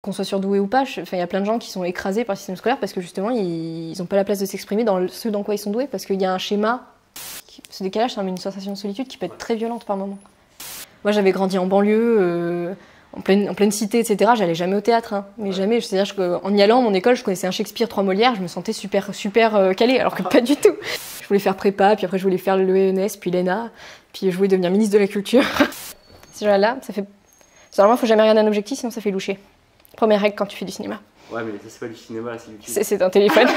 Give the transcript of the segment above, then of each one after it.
Qu'on soit surdoué ou pas, il y a plein de gens qui sont écrasés par le système scolaire parce que justement, ils n'ont pas la place de s'exprimer dans ce dans quoi ils sont doués, parce qu'il y a un schéma. Ce décalage, ça met une sensation de solitude qui peut être très violente par moments. Moi, j'avais grandi en banlieue, en pleine cité, etc. J'allais jamais au théâtre, hein, mais jamais. C'est-à-dire qu'en y allant à mon école, je connaissais un Shakespeare, 3 Molières, je me sentais super calée, alors que pas du tout. Je voulais faire prépa, puis après je voulais faire l'ENS, puis l'ENA, puis je voulais devenir ministre de la Culture. Ces gens-là, ça fait... Normalement, il faut jamais regarder un objectif, sinon ça fait loucher. Première règle quand tu fais du cinéma. Ouais, mais c'est pas du cinéma, c'est YouTube. C'est un téléphone.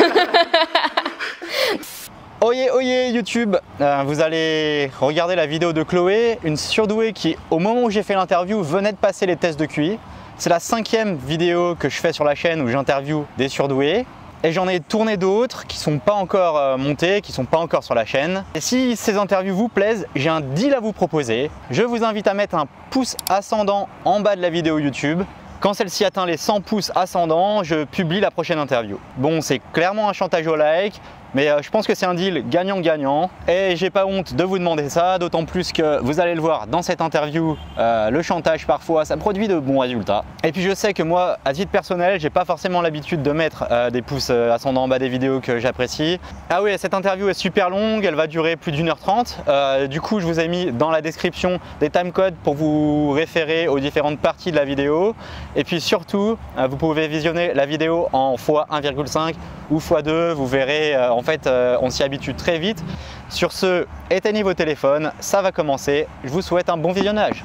Oyez, oyez YouTube, vous allez regarder la vidéo de Chloé, une surdouée qui, au moment où j'ai fait l'interview, venait de passer les tests de QI. C'est la 5e vidéo que je fais sur la chaîne où j'interviewe des surdoués. Et j'en ai tourné d'autres qui sont pas encore montées, qui sont pas encore sur la chaîne. Et si ces interviews vous plaisent, j'ai un deal à vous proposer. Je vous invite à mettre un pouce ascendant en bas de la vidéo YouTube. Quand celle-ci atteint les 100 pouces ascendants, je publie la prochaine interview. Bon, c'est clairement un chantage au like, mais je pense que c'est un deal gagnant-gagnant. Et j'ai pas honte de vous demander ça, d'autant plus que vous allez le voir dans cette interview, le chantage parfois, ça produit de bons résultats. Et puis je sais que moi, à titre personnel, j'ai pas forcément l'habitude de mettre des pouces ascendants en bas des vidéos que j'apprécie. Ah oui, cette interview est super longue, elle va durer plus d'1h30. Du coup, je vous ai mis dans la description des timecodes pour vous référer aux différentes parties de la vidéo. Et puis surtout, vous pouvez visionner la vidéo en x1,5 ou x2, vous verrez, en fait, on s'y habitue très vite. Sur ce, éteignez vos téléphones, ça va commencer. Je vous souhaite un bon visionnage.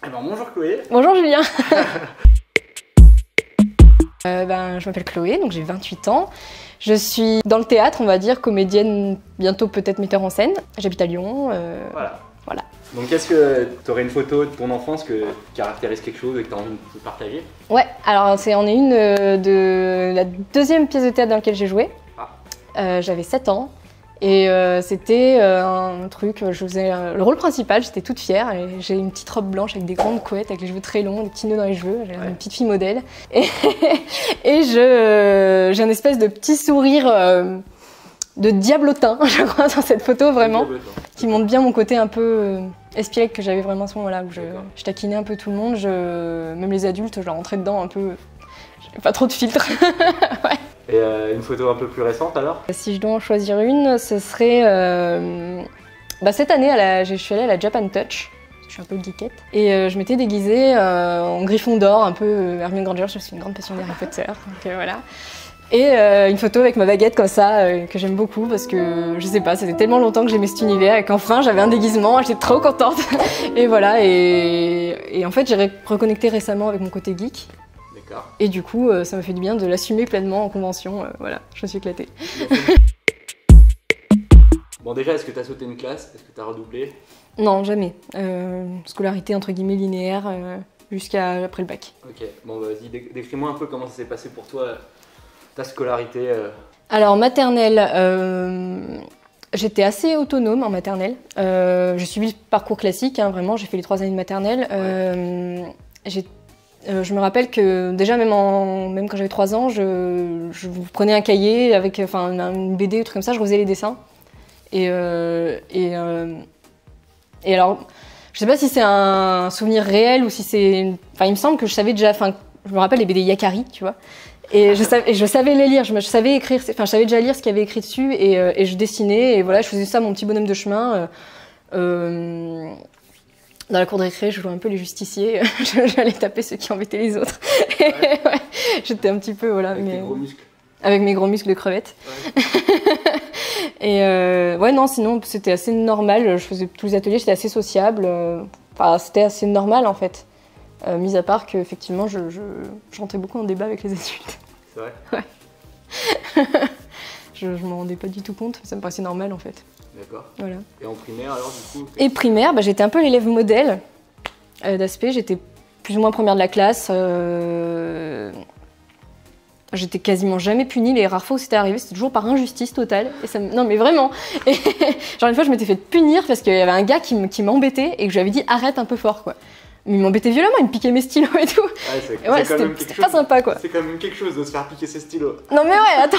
Eh ben, bonjour Chloé. Bonjour Julien. Je m'appelle Chloé, donc j'ai 28 ans. Je suis dans le théâtre, on va dire, comédienne, bientôt peut-être metteur en scène. J'habite à Lyon. Voilà. Donc est-ce que tu aurais une photo de ton enfance qui caractérise quelque chose et que tu as envie de partager? Ouais, alors on est une de la 2e pièce de théâtre dans laquelle j'ai joué. J'avais 7 ans. Et c'était un truc, je faisais le rôle principal, j'étais toute fière. J'ai une petite robe blanche avec des grandes couettes, avec les cheveux très longs, des petits nœuds dans les cheveux. J'ai une petite fille modèle. Et j'ai un espèce de petit sourire de diablotin, je crois, dans cette photo, vraiment. Qui montre bien mon côté un peu espiègle que j'avais vraiment à ce moment-là, où je taquinais un peu tout le monde. Même les adultes, je leur rentrais dedans un peu. J'avais pas trop de filtre. Ouais. Et une photo un peu plus récente alors? Si je dois en choisir une, ce serait... cette année, je suis allée à la Japan Touch. Je suis un peu geekette. Et je m'étais déguisée en Griffon d'or, un peu Hermione Granger. Je suis une grande passionnée d'Harry Potter. Donc voilà. Et une photo avec ma baguette comme ça, que j'aime beaucoup parce que, je sais pas, ça fait tellement longtemps que j'aimais cet univers et qu'enfin j'avais un déguisement, j'étais trop contente. Et voilà, et en fait j'ai reconnecté récemment avec mon côté geek. Et du coup, ça m'a fait du bien de l'assumer pleinement en convention. Voilà, je me suis éclatée. Bon, déjà, est-ce que tu as sauté une classe? Est-ce que tu as redoublé? Non, jamais. Scolarité entre guillemets linéaire jusqu'à après le bac. Ok, bon, vas-y, décris-moi un peu comment ça s'est passé pour toi, ta scolarité. Alors, maternelle, j'étais assez autonome en maternelle. J'ai suivi le parcours classique, hein, vraiment, j'ai fait les 3 années de maternelle. Je me rappelle que déjà, même quand j'avais 3 ans, je prenais un cahier avec une BD ou truc comme ça, je refaisais les dessins. Et alors, je sais pas si c'est un souvenir réel ou si c'est... Enfin, il me semble que je savais déjà... je me rappelle les BD Yakari, tu vois. Et je savais les lire, je savais écrire... Enfin, je savais déjà lire ce qu'il y avait écrit dessus et je dessinais. Et voilà, je faisais ça, mon petit bonhomme de chemin. Dans la cour de récré, je jouais un peu les justiciers, j'allais taper ceux qui embêtaient les autres. Ouais. Ouais, j'étais un petit peu, voilà. Avec tes gros muscles. Avec mes gros muscles de crevette. Ouais. Et ouais, non, sinon c'était assez normal, je faisais tous les ateliers, j'étais assez sociable. C'était assez normal en fait. Mis à part qu'effectivement, je rentrais beaucoup en débat avec les adultes. C'est vrai? Ouais. Je m'en rendais pas du tout compte, ça me paraissait normal en fait. D'accord. Voilà. Et en primaire alors du coup? Et primaire, j'étais un peu l'élève modèle d'Aspect, j'étais plus ou moins première de la classe. J'étais quasiment jamais punie, les rares fois où c'était arrivé, c'était toujours par injustice totale. Et non mais vraiment. Et genre une fois je m'étais fait punir parce qu'il y avait un gars qui m'embêtait et que je lui avais dit arrête un peu fort quoi. Mais il m'embêtait violemment, il me piquait mes stylos et tout. Ouais, c'était pas sympa quoi. C'est quand même quelque chose de se faire piquer ses stylos. Non mais ouais, attends.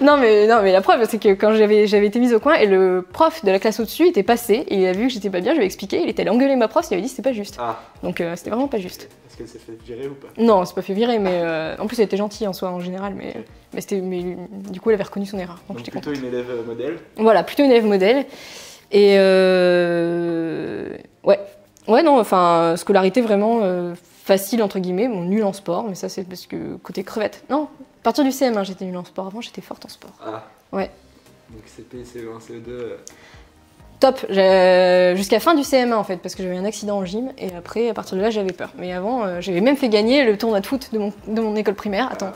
non mais la preuve c'est que quand j'avais été mise au coin et le prof de la classe au-dessus était passé et il a vu que j'étais pas bien, je lui ai expliqué, il était allé engueuler ma prof, il avait dit c'était pas juste. Donc c'était vraiment pas juste. Est-ce qu'elle s'est fait virer ou pas? Non, elle s'est pas fait virer, mais en plus elle était gentille en soi en général, mais du coup elle avait reconnu son erreur. Donc j'étais plutôt une élève modèle. Voilà, plutôt une élève modèle. Et ouais, non, enfin, scolarité vraiment facile, entre guillemets, bon, nulle en sport, mais ça c'est parce que côté crevette. Non, à partir du CM1 j'étais nulle en sport, avant j'étais forte en sport. Ah. Ouais. Donc CP, CE1, CE2... Top, jusqu'à fin du CM1 en fait, parce que j'avais un accident en gym, et après, à partir de là, j'avais peur. Mais avant, j'avais même fait gagner le tournoi de foot de mon école primaire. Attends.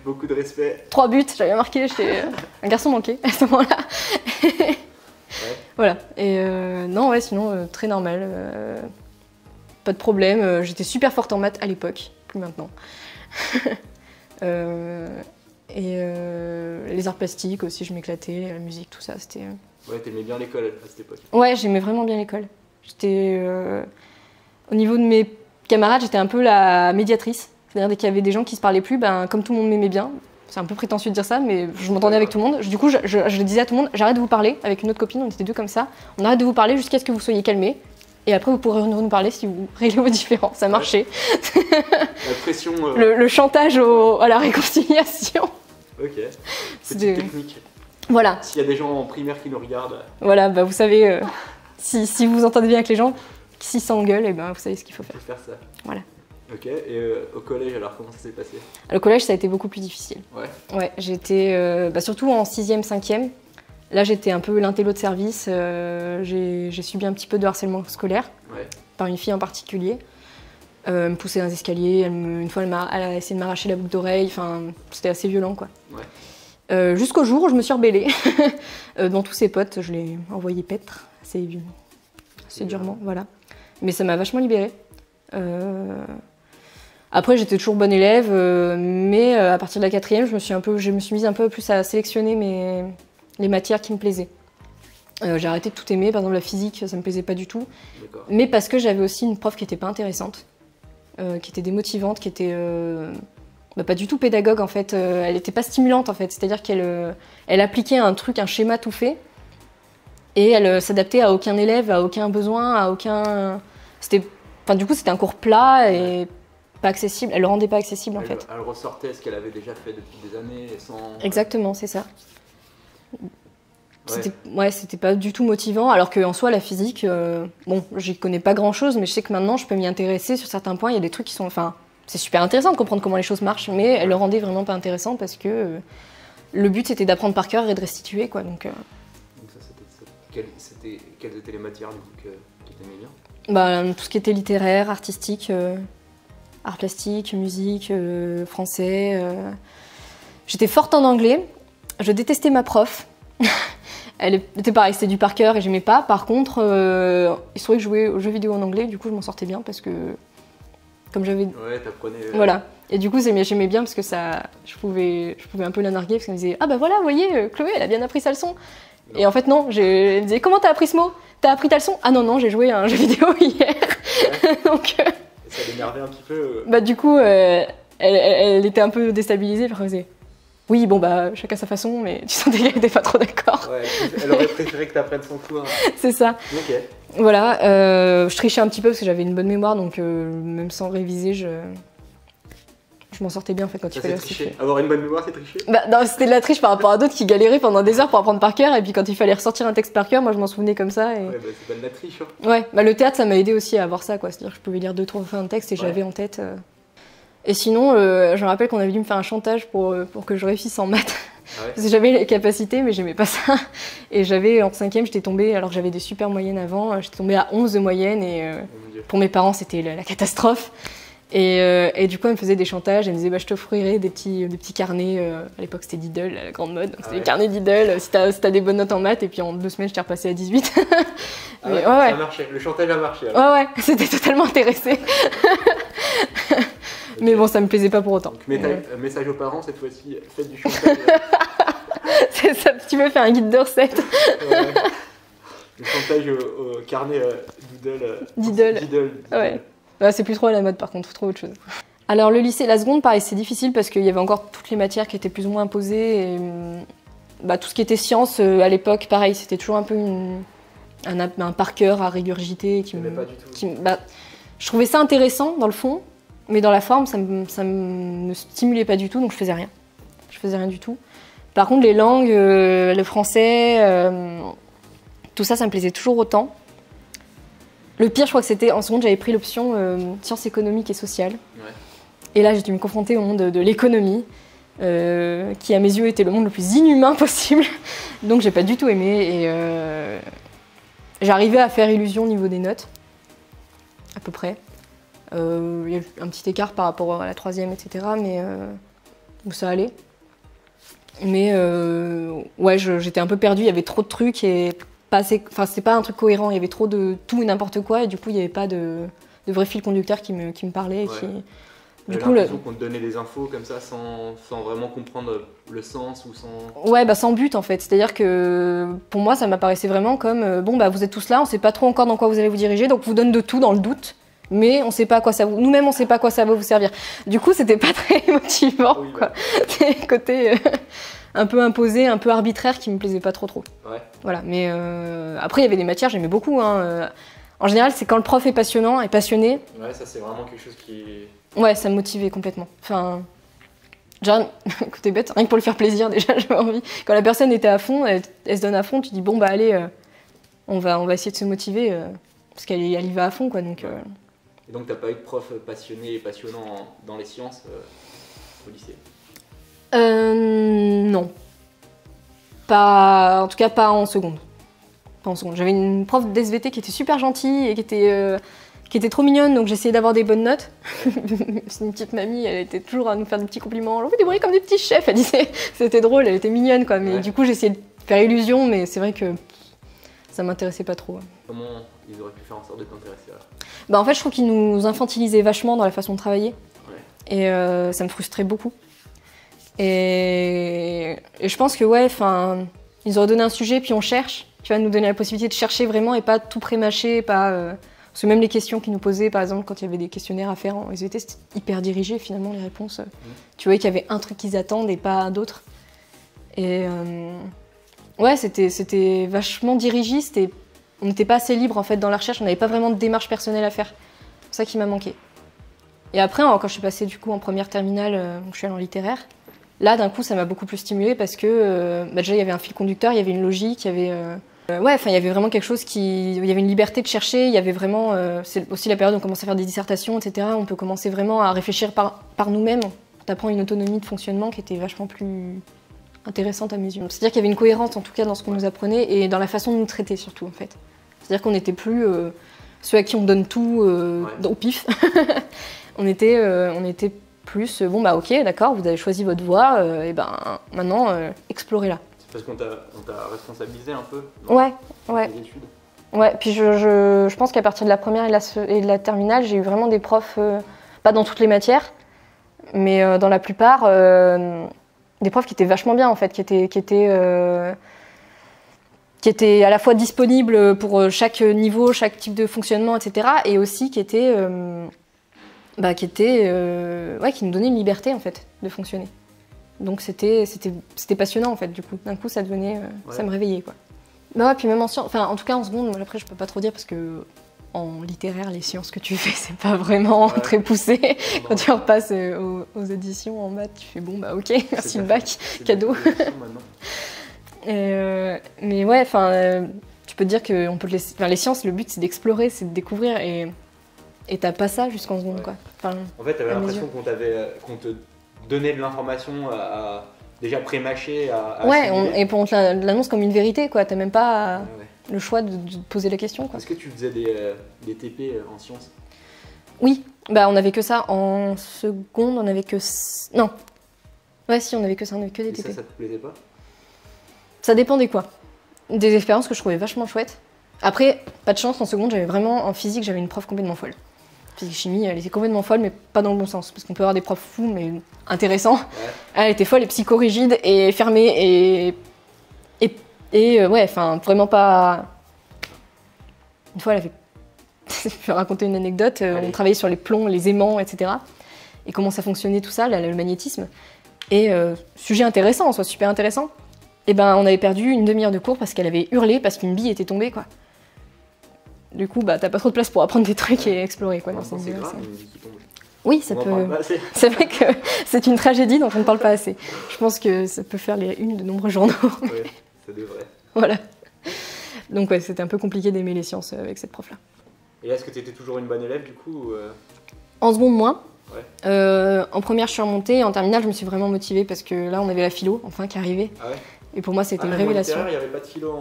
Beaucoup de respect. 3 buts, j'avais marqué, j'étais un garçon manqué à ce moment-là. Ouais. Voilà, et non, ouais, sinon, très normal. Pas de problème, j'étais super forte en maths à l'époque, plus maintenant. Les arts plastiques aussi, je m'éclatais, la musique, tout ça, c'était... Ouais, t'aimais bien l'école à cette époque. Ouais, j'aimais vraiment bien l'école. J'étais... Au niveau de mes camarades, j'étais un peu la médiatrice. C'est-à-dire, dès qu'il y avait des gens qui se parlaient plus, ben, comme tout le monde m'aimait bien, c'est un peu prétentieux de dire ça, mais je m'entendais avec tout le monde. Du coup, je disais à tout le monde, j'arrête de vous parler, avec une autre copine, on était 2 comme ça. On arrête de vous parler jusqu'à ce que vous soyez calmés. Et après, vous pourrez nous parler si vous réglez vos différends. Ça marchait. La pression... Le chantage à la réconciliation. Ok. Petite technique. Voilà. S'il y a des gens en primaire qui nous regardent... Voilà, bah vous savez, si vous entendez bien avec les gens, s'ils s'engueulent, et ben vous savez ce qu'il faut faire. Il faut faire ça. Voilà. Ok, et au collège, alors, comment ça s'est passé? Le collège, ça a été beaucoup plus difficile. Ouais. Ouais, j'étais... surtout en 6e, 5e. Là, j'étais un peu l'intello de service. J'ai subi un petit peu de harcèlement scolaire, par une fille en particulier. Elle me poussait dans les escaliers, une fois elle a essayé de m'arracher la boucle d'oreille, enfin, c'était assez violent quoi. Ouais. Jusqu'au jour où je me suis rebellée. Dans tous ses potes, je l'ai envoyé paître, assez durement, voilà. Mais ça m'a vachement libérée. Après, j'étais toujours bonne élève, mais à partir de la 4e, je me suis mise un peu plus à sélectionner les matières qui me plaisaient. J'ai arrêté de tout aimer, par exemple la physique, ça me plaisait pas du tout. Mais parce que j'avais aussi une prof qui était pas intéressante, qui était démotivante, qui était pas du tout pédagogue en fait. Elle était pas stimulante en fait, c'est-à-dire qu'elle appliquait un schéma tout fait, et elle s'adaptait à aucun élève, à aucun besoin, à aucun... du coup c'était un cours plat et pas accessible, elle le rendait pas accessible en fait. Elle ressortait ce qu'elle avait déjà fait depuis des années sans... Exactement, c'est ça. C'était pas du tout motivant, alors qu'en soi, la physique, bon, j'y connais pas grand-chose, mais je sais que maintenant, je peux m'y intéresser sur certains points. Il y a des trucs qui sont... Enfin, c'est super intéressant de comprendre comment les choses marchent, mais elle le rendait vraiment pas intéressant parce que le but, c'était d'apprendre par cœur et de restituer, quoi. Donc ça, quelles étaient les matières du coup, que t'aimais bien? Tout ce qui était littéraire, artistique, art plastique, musique, français. J'étais forte en anglais. Je détestais ma prof. Elle était pareil, c'était du par cœur et j'aimais pas. Par contre, il se trouvait que je jouais aux jeux vidéo en anglais, du coup je m'en sortais bien parce que comme j'avais... Ouais, t'apprenais... Voilà. Et du coup j'aimais bien parce que ça, je pouvais un peu la narguer parce qu'elle me disait « Ah bah voilà, vous voyez, Chloé, elle a bien appris sa leçon. » Et en fait non, elle me disait « Comment t'as appris ce mot? T'as appris ta leçon? » Ah non, j'ai joué à un jeu vidéo hier. Ouais. Donc... Ça l'énervait un petit peu. Du coup, elle était un peu déstabilisée, puis elle faisait... Oui, bon chacun sa façon, mais tu sentais qu'elle n'était pas trop d'accord. Ouais, elle aurait préféré que tu apprennes son cours. C'est ça. Ok. Voilà, je trichais un petit peu parce que j'avais une bonne mémoire, donc même sans réviser, je m'en sortais bien en fait quand il fallait tricher. Avoir une bonne mémoire, c'est tricher? Non, c'était de la triche par rapport à d'autres qui galéraient pendant des heures pour apprendre par cœur, et puis quand il fallait ressortir un texte par cœur, moi je m'en souvenais comme ça. Et... Ouais, c'est pas de la triche. Hein. Ouais, le théâtre ça m'a aidé aussi à avoir ça, quoi. C'est-à-dire que je pouvais lire 2-3 fois un texte et j'avais en tête. Et sinon, je me rappelle qu'on avait dû me faire un chantage pour que je réussisse en maths. Ah ouais. Parce que j'avais les capacités, mais j'aimais pas ça. Et en 5e, j'étais tombée, alors que j'avais des super moyennes avant, j'étais tombée à 11 de moyenne, et pour mes parents, c'était la catastrophe. Et du coup, elle me faisait des chantages, elle me disait je t'offrirai des petits carnets, à l'époque c'était Diddle, la grande mode, donc c'était les carnets Diddle, si t'as des bonnes notes en maths, et puis en 2 semaines, je t'ai repassé à 18. Mais, ça marchait, le chantage a marché. Alors. Ouais, c'était totalement intéressée. Okay. Mais bon, ça me plaisait pas pour autant. Donc, message aux parents, cette fois-ci, faites du chantage. C'est ça, tu veux faire un guide de recettes. Le chantage au carnet Diddle. Diddle. Ouais. Ouais, c'est plus trop à la mode par contre, faut trouver autre chose. Alors le lycée, la seconde, pareil, c'est difficile parce qu'il y avait encore toutes les matières qui étaient plus ou moins imposées. Et, tout ce qui était sciences, à l'époque, pareil, c'était toujours un peu un par cœur à régurgiter. Pas du tout. Je trouvais ça intéressant dans le fond, mais dans la forme, ça me stimulait pas du tout, donc je faisais rien. Je faisais rien du tout. Par contre, les langues, le français, tout ça, ça me plaisait toujours autant. Le pire, je crois que c'était en seconde, j'avais pris l'option sciences économiques et sociales. Ouais. Et là, j'ai dû me confronter au monde de l'économie, qui à mes yeux était le monde le plus inhumain possible. Donc j'ai pas du tout aimé et j'arrivais à faire illusion au niveau des notes, à peu près. Il y a eu un petit écart par rapport à la troisième, etc. Mais ça allait. Mais ouais, j'étais un peu perdue, il y avait trop de trucs et c'était pas un truc cohérent, il y avait trop de tout et n'importe quoi et du coup il n'y avait pas de vrai fil conducteur qui me parlait. Ouais. Du coup, l'impression qu'on te donnait des infos comme ça sans vraiment comprendre le sens ou sans... Ouais, sans but en fait. C'est-à-dire que pour moi ça m'apparaissait vraiment comme vous êtes tous là, on sait pas trop encore dans quoi vous allez vous diriger, donc on vous donne de tout dans le doute. Mais on sait pas à quoi ça nous-mêmes on sait pas à quoi ça va vous servir. Du coup c'était pas très motivant, oui, quoi. Des côtés un peu imposé, un peu arbitraire qui me plaisait pas trop. Ouais. Voilà, mais après il y avait des matières, j'aimais beaucoup. En général, c'est quand le prof est passionnant et passionné. Ouais, ça c'est vraiment quelque chose qui... Ouais, ça me motivait complètement. Enfin, déjà, côté bête, rien que pour lui faire plaisir déjà, j'avais envie. Quand la personne était à fond, elle se donne à fond, tu dis bon allez, on va essayer de se motiver parce qu'elle y va à fond quoi. Donc. Et donc t'as pas eu de prof passionné et passionnant dans les sciences au lycée? Non. Pas, en tout cas pas en seconde. Pas en seconde. J'avais une prof d'SVT qui était super gentille et qui était trop mignonne, donc j'essayais d'avoir des bonnes notes. C'est une petite mamie, elle était toujours à nous faire des petits compliments. On fait des bruits comme des petits chefs, elle disait. C'était drôle, elle était mignonne quoi. Mais du coup j'essayais de faire illusion, mais c'est vrai que ça m'intéressait pas trop. Comment ils auraient pu faire en sorte de t'intéresser alors? En fait je trouve qu'ils nous infantilisaient vachement dans la façon de travailler. Ouais. Et ça me frustrait beaucoup. Et je pense que ils auraient donné un sujet puis on cherche. Tu vas nous donner la possibilité de chercher vraiment et pas tout prémâcher, pas... Parce que même les questions qu'ils nous posaient, par exemple, quand il y avait des questionnaires à faire en SVT, c'était hyper dirigé finalement les réponses. Tu voyais qu'il y avait un truc qu'ils attendent et pas d'autres. Et ouais, c'était vachement dirigiste et on n'était pas assez libre en fait dans la recherche, on n'avait pas vraiment de démarche personnelle à faire. C'est ça qui m'a manqué. Et après, quand je suis passée du coup en première terminale, je suis allée en littéraire, là d'un coup ça m'a beaucoup plus stimulée parce que déjà il y avait un fil conducteur, il y avait une logique, il y avait... il y avait vraiment quelque chose il y avait une liberté de chercher, il y avait vraiment... c'est aussi la période où on commence à faire des dissertations, etc. On peut commencer vraiment à réfléchir par nous-mêmes. On t'apprend une autonomie de fonctionnement qui était vachement plus intéressante à mes yeux. C'est-à-dire qu'il y avait une cohérence en tout cas dans ce qu'on nous apprenait et dans la façon de nous traiter surtout en fait. C'est-à-dire qu'on n'était plus ceux à qui on donne tout au pif. on était plus ok, d'accord, vous avez choisi votre voie, et maintenant explorez-la. Parce qu'on t'a responsabilisé un peu dans les études. Ouais, puis je pense qu'à partir de la première et de la terminale, j'ai eu vraiment des profs, pas dans toutes les matières, mais dans la plupart, des profs qui étaient vachement bien en fait, qui étaient à la fois disponibles pour chaque niveau, chaque type de fonctionnement, etc. et aussi qui nous donnaient une liberté en fait de fonctionner. Donc c'était passionnant en fait du coup. D'un coup ça devenait, ça me réveillait quoi. Puis même en sciences, en tout cas en seconde, après je peux pas trop dire parce que en littéraire les sciences que tu fais c'est pas vraiment très poussé. Quand tu repasses aux éditions en maths, tu fais ok, merci le bac, cadeau. Mais ouais, tu peux te dire que on peut les sciences, le but c'est d'explorer, c'est de découvrir et t'as pas ça jusqu'en seconde quoi. En fait t'avais l'impression qu'on te donnait de l'information déjà pré-mâchée à et on te l'annonce comme une vérité quoi, t'as même pas le choix de poser la question quoi. Est-ce que tu faisais des TP en sciences? Oui, on avait que ça. En seconde on avait que... Non. Ouais si, on avait que ça, on avait que des TP. Ça te plaisait pas? Ça dépendait quoi. Des expériences que je trouvais vachement chouettes. Après, pas de chance, en seconde, j'avais vraiment, en physique, j'avais une prof complètement folle. Physique-chimie, elle était complètement folle, mais pas dans le bon sens. Parce qu'on peut avoir des profs fous, mais intéressants. Elle était folle et psychorigide et fermée vraiment pas... Une fois, elle avait... je vais raconter une anecdote. On travaillait sur les plombs, les aimants, etc. Et comment ça fonctionnait tout ça, le magnétisme. Et sujet intéressant, en soi, super intéressant. Et ben, on avait perdu une demi-heure de cours parce qu'elle avait hurlé parce qu'une bille était tombée, quoi. Du coup, bah, t'as pas trop de place pour apprendre des trucs et explorer, quoi. C'est grave, une bille qui tombe. Oui, ça peut. C'est vrai que c'est une tragédie dont on ne parle pas assez. Je pense que ça peut faire les unes de nombreux journaux. Oui, ça devrait. Voilà. Donc ouais, c'était un peu compliqué d'aimer les sciences avec cette prof-là. Et est-ce que tu étais toujours une bonne élève du coup En seconde, moins. Ouais. En première, je suis remontée. En terminale, je me suis vraiment motivée parce que là, on avait la philo, enfin, qui arrivait. Ah ouais. Et pour moi, c'était une même révélation. Il n'y avait pas de philo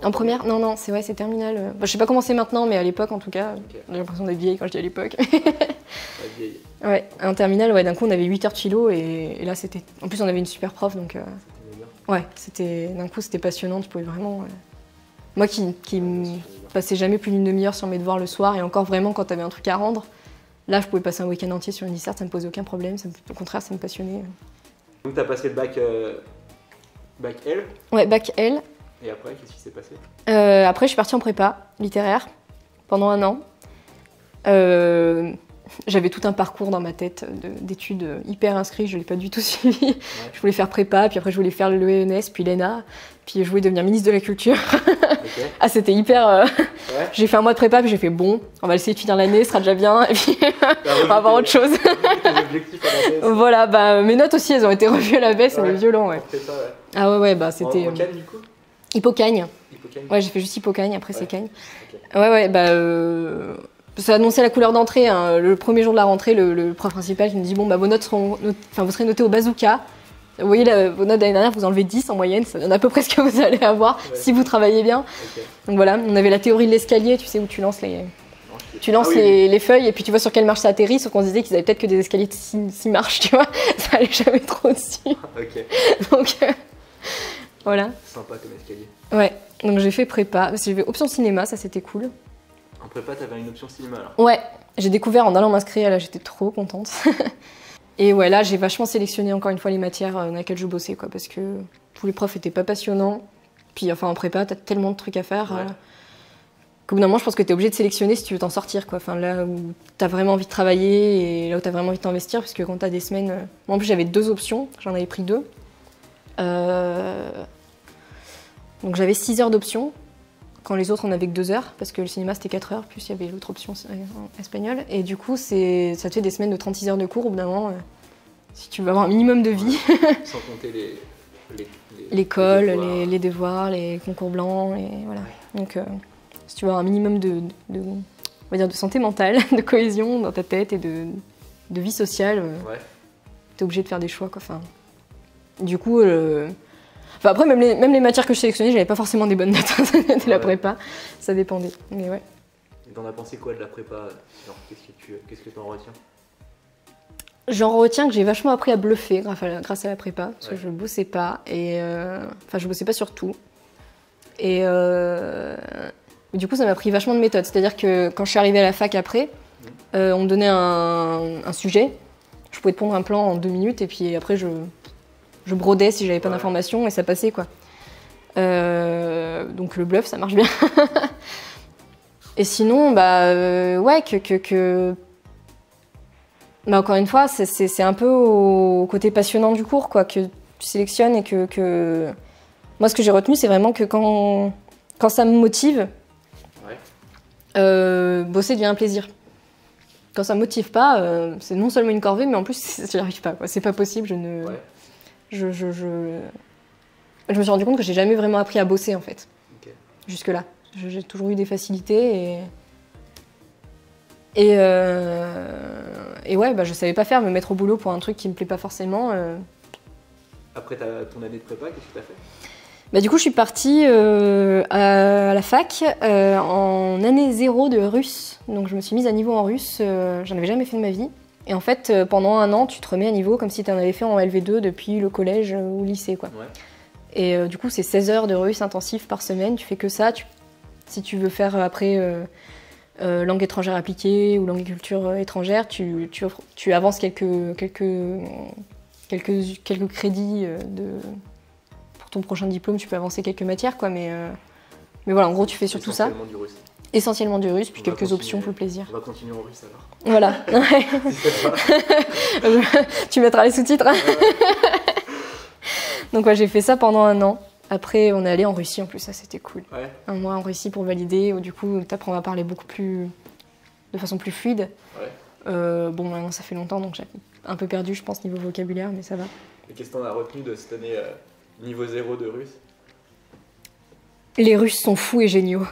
en première? Non, non, c'est vrai, c'est terminale. Bah, je sais pas comment c'est maintenant, mais à l'époque, en tout cas, j'ai l'impression d'être vieille quand je dis à l'époque. La vieille. Ouais, en terminale, ouais, d'un coup, on avait 8 heures de philo et là, c'était. En plus, on avait une super prof, donc. Ouais, c'était. D'un coup, c'était passionnant. Tu pouvais vraiment. Moi qui me passais jamais plus d'une demi-heure sur mes devoirs le soir, et encore vraiment quand t'avais un truc à rendre, là, je pouvais passer un week-end entier sur une disserte, ça me posait aucun problème. Au contraire, ça me passionnait. Donc, t'as passé le bac L? Ouais, bac L. Et après, qu'est-ce qui s'est passé? Après, je suis partie en prépa littéraire pendant 1 an. J'avais tout un parcours dans ma tête d'études hyper inscrit, je ne l'ai pas du tout suivi. Ouais. Je voulais faire prépa, puis après je voulais faire l'ENS, puis l'ENA, puis je voulais devenir ministre de la Culture. Okay. Ah, c'était hyper... Ouais. J'ai fait 1 mois de prépa, puis j'ai fait bon, on va essayer de finir l'année, ce sera déjà bien, et puis on va avoir autre chose. Voilà, bah, mes notes aussi, elles ont été revues à la baisse, ouais. C'est violent. Ouais. Ça, ouais. Ah ouais, bah c'était... En Cagne, du coup? Hippocagne. Ouais, j'ai fait juste Hippocagne, après ouais. C'est Cagne. Okay. Ouais, bah... Ça annonçait la couleur d'entrée, hein. Le premier jour de la rentrée, le prof principal qui me dit bon bah vos notes seront, vous serez notés au bazooka. Vous voyez vos notes d'année dernière, vous enlevez 10 en moyenne, ça donne à peu près ce que vous allez avoir si vous travaillez bien. Okay. Donc voilà, on avait la théorie de l'escalier, tu sais où tu lances les feuilles et puis tu vois sur quelle marche ça atterrit, sauf qu'on se disait qu'ils avaient peut-être que des escaliers de 6 marches, tu vois, ça allait jamais trop dessus. Okay. Donc voilà. Sympa comme escalier. Ouais, donc j'ai fait prépa, j'ai fait option cinéma, ça c'était cool. En prépa, t'avais une option cinéma alors? Ouais, j'ai découvert en allant m'inscrire, là j'étais trop contente. Et ouais, là j'ai vachement sélectionné encore une fois les matières dans lesquelles je bossais, quoi, parce que tous les profs étaient pas passionnants. Puis enfin en prépa, t'as tellement de trucs à faire qu'au bout d'un moment, je pense que t'es obligé de sélectionner si tu veux t'en sortir, quoi. Enfin là où t'as vraiment envie de travailler et là où t'as vraiment envie de t'investir, parce que quand t'as des semaines... Moi en plus j'avais 2 options, j'en avais pris 2. Donc j'avais 6 heures d'options. Quand les autres, on avait que 2 heures, parce que le cinéma, c'était 4 heures, plus il y avait l'autre option en espagnol. Et du coup, ça te fait des semaines de 36 heures de cours, au bout d'un moment, si tu veux avoir un minimum de vie. Sans compter l'école, les devoirs, les concours blancs, et voilà. Ouais. Donc, si tu veux avoir un minimum on va dire de santé mentale, de cohésion dans ta tête et de vie sociale, t'es obligé de faire des choix, quoi. Enfin, du coup... Enfin, après, même les matières que je sélectionnais, j'avais pas forcément des bonnes notes de la prépa. Ça dépendait. Mais ouais. Et t'en as pensé quoi de la prépa? Genre, qu'est-ce que t'en retiens? J'en retiens que j'ai vachement appris à bluffer grâce à la prépa, parce que je bossais pas. Et enfin, je bossais pas sur tout. Et du coup, ça m'a pris vachement de méthode. C'est-à-dire que quand je suis arrivée à la fac après, on me donnait un sujet. Je pouvais te pondre un plan en 2 minutes, et puis après, je brodais si j'avais pas d'informations et ça passait, quoi. Donc le bluff, ça marche bien. Et sinon, ouais, bah, encore une fois, c'est un peu au côté passionnant du cours, quoi, que tu sélectionnes et que... Moi, ce que j'ai retenu, c'est vraiment que quand ça me motive, bosser devient un plaisir. Quand ça me motive pas, c'est non seulement une corvée, mais en plus, j'y arrive pas, quoi. C'est pas possible, je me suis rendu compte que j'ai jamais vraiment appris à bosser, en fait. Okay. Jusque-là. J'ai toujours eu des facilités et ouais, bah, je savais pas faire, me mettre au boulot pour un truc qui me plaît pas forcément. Après ton année de prépa, qu'est-ce que t'as fait? Bah, du coup, je suis partie à la fac en année 0 de russe. Donc je me suis mise à niveau en russe, j'en avais jamais fait de ma vie. Et en fait, pendant 1 an, tu te remets à niveau comme si tu en avais fait en LV2 depuis le collège ou le lycée, quoi. Ouais. Et du coup, c'est 16 heures de russe intensif par semaine. Tu fais que ça. Si tu veux faire après langue étrangère appliquée ou langue et culture étrangère, tu avances quelques crédits pour ton prochain diplôme. Tu peux avancer quelques matières, quoi. Mais voilà, en gros, tu fais surtout ça. Du russe. Essentiellement du russe, puis quelques options pour le plaisir. On va continuer en russe alors. Voilà. Tu mettras les sous-titres. Donc ouais, j'ai fait ça pendant 1 an. Après, on est allé en Russie en plus, ça c'était cool. Ouais. 1 mois en Russie pour valider, où du coup, t'apprends à parler de façon plus fluide. Ouais. Bon, maintenant ça fait longtemps, donc j'ai un peu perdu, je pense, niveau vocabulaire, mais ça va. Et qu'est-ce que t'en as retenu de cette année niveau 0 de russe? Les Russes sont fous et géniaux.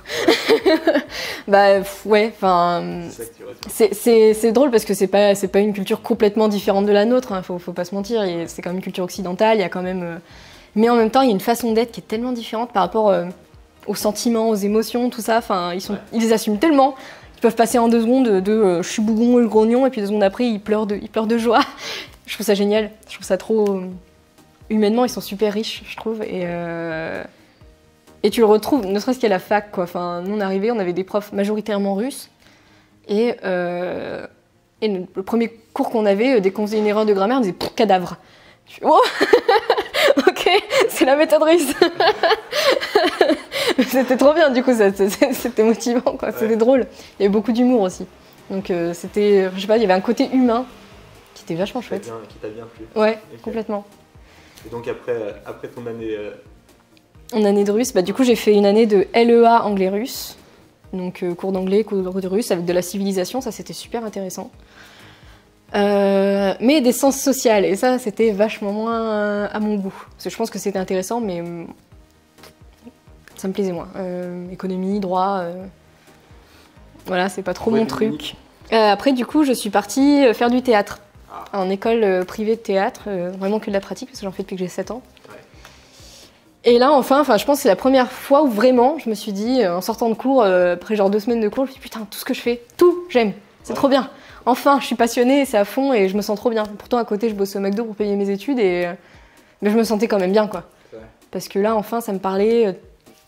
Bah ouais, enfin. C'est ça que tu retiens. C'est drôle parce que c'est pas une culture complètement différente de la nôtre, hein, faut pas se mentir. C'est quand même une culture occidentale, il y a quand même. Mais en même temps, il y a une façon d'être qui est tellement différente par rapport aux sentiments, aux émotions, tout ça. Enfin, ils les assument tellement. Ils peuvent passer en 2 secondes de je suis bougon et le grognon, et puis 2 secondes après, ils pleurent de joie. Je trouve ça génial. Je trouve ça trop. Humainement, ils sont super riches, je trouve. Et tu le retrouves, ne serait-ce qu'à la fac, quoi. Enfin, nous, on arrivait, on avait des profs majoritairement russes. Et le premier cours qu'on avait, dès qu'on faisait une erreur de grammaire, on disait « cadavre ». Je fais « oh ok, c'est la méthode russe ». C'était trop bien, du coup, c'était motivant, quoi. C'était drôle. Il y avait beaucoup d'humour aussi. Donc c'était, je sais pas, il y avait un côté humain qui était vachement chouette. Qui t'a bien plu. Ouais, okay. Complètement. Et donc après ton année... En année de russe, bah, du coup j'ai fait une année de LEA anglais-russe. Donc cours d'anglais, cours de russe avec de la civilisation, ça c'était super intéressant. Mais des sciences sociales, et ça c'était vachement moins à mon goût. Parce que je pense que c'était intéressant, mais ça me plaisait moins. Économie, droit, voilà, c'est pas trop mon truc. Après du coup je suis partie faire du théâtre. En école privée de théâtre, vraiment que de la pratique, parce que j'en fais depuis que j'ai 7 ans. Et là, enfin, je pense que c'est la première fois où vraiment, je me suis dit, en sortant de cours, après genre 2 semaines de cours, je me suis dit, putain, tout ce que je fais, tout, j'aime, c'est trop bien. Enfin, je suis passionnée, c'est à fond et je me sens trop bien. Pourtant, à côté, je bosse au McDo pour payer mes études, mais je me sentais quand même bien, quoi. Parce que là, enfin, ça me parlait,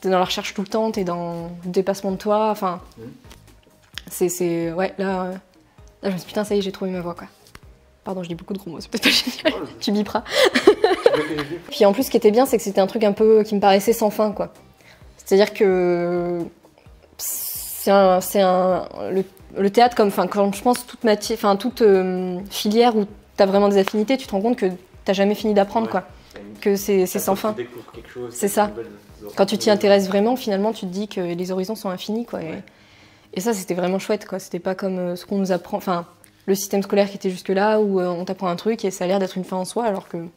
t'es dans la recherche tout le temps, t'es dans le dépassement de toi, enfin... Ouais, là, je me suis dit, putain, ça y est, j'ai trouvé ma voie, quoi. Pardon, je dis beaucoup de gros mots, c'est peut-être pas génial. Tu biperas. Puis en plus, ce qui était bien, c'est que c'était un truc un peu qui me paraissait sans fin, quoi. C'est-à-dire que le théâtre, comme, quand je pense toute filière où t'as vraiment des affinités, tu te rends compte que t'as jamais fini d'apprendre, quoi. Que c'est sans fin. C'est ça. Quand tu t'y intéresses vraiment, finalement, tu te dis que les horizons sont infinis, quoi. Et ça, c'était vraiment chouette, quoi. C'était pas comme ce qu'on nous apprend. Enfin, le système scolaire qui était jusque-là, où on t'apprend un truc et ça a l'air d'être une fin en soi, alors que non.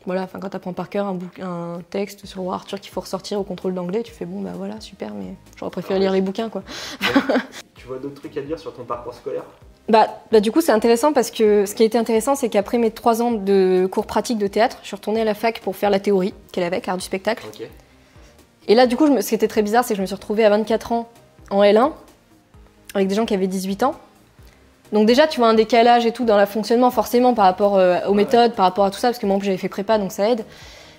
Voilà, quand t'apprends par cœur un texte sur le roi Arthur qu'il faut ressortir au contrôle d'anglais, tu fais bon, bah voilà, super, mais j'aurais préféré lire les bouquins, quoi. Tu vois d'autres trucs à dire sur ton parcours scolaire? Bah, du coup, c'est intéressant parce que ce qui a été intéressant, c'est qu'après mes 3 ans de cours pratiques de théâtre, je suis retournée à la fac pour faire la théorie qu'elle avait, art du spectacle. Okay. Et là, du coup, ce qui était très bizarre, c'est que je me suis retrouvée à 24 ans en L1, avec des gens qui avaient 18 ans. Donc déjà, tu vois un décalage et tout dans le fonctionnement, forcément, par rapport aux méthodes, par rapport à tout ça, parce que moi, j'avais fait prépa, donc ça aide.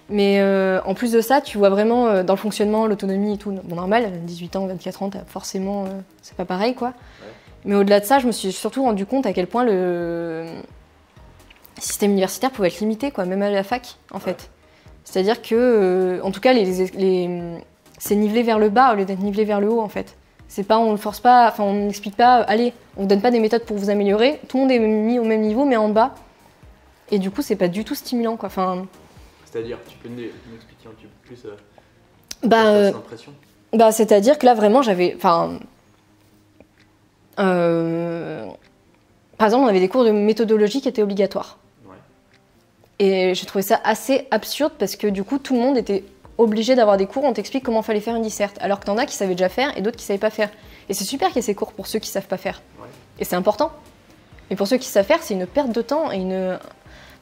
Mais en plus de ça, tu vois vraiment dans le fonctionnement, l'autonomie et tout. Bon, normal, 18 ans, 24 ans, forcément, c'est pas pareil, quoi. Ouais. Mais au-delà de ça, je me suis surtout rendu compte à quel point le système universitaire pouvait être limité, quoi, même à la fac, en fait. C'est-à-dire que, en tout cas, c'est nivelé vers le bas au lieu d'être nivelé vers le haut, en fait. C'est pas, on ne force pas, enfin, on n'explique pas, allez, on vous donne pas des méthodes pour vous améliorer, tout le monde est mis au même niveau, mais en bas. Et du coup, c'est pas du tout stimulant, quoi. Enfin, c'est-à-dire, tu peux m'expliquer un petit peu plus l'impression? C'est-à-dire que là, vraiment, j'avais, par exemple, on avait des cours de méthodologie qui étaient obligatoires. Ouais. Et j'ai trouvé ça assez absurde parce que du coup, tout le monde était obligé d'avoir des cours où on t'explique comment fallait faire une disserte, alors que t'en as qui savaient déjà faire et d'autres qui savaient pas faire. Et c'est super qu'il y ait ces cours pour ceux qui savent pas faire. Ouais. Et c'est important. Mais pour ceux qui savent faire, c'est une perte de temps et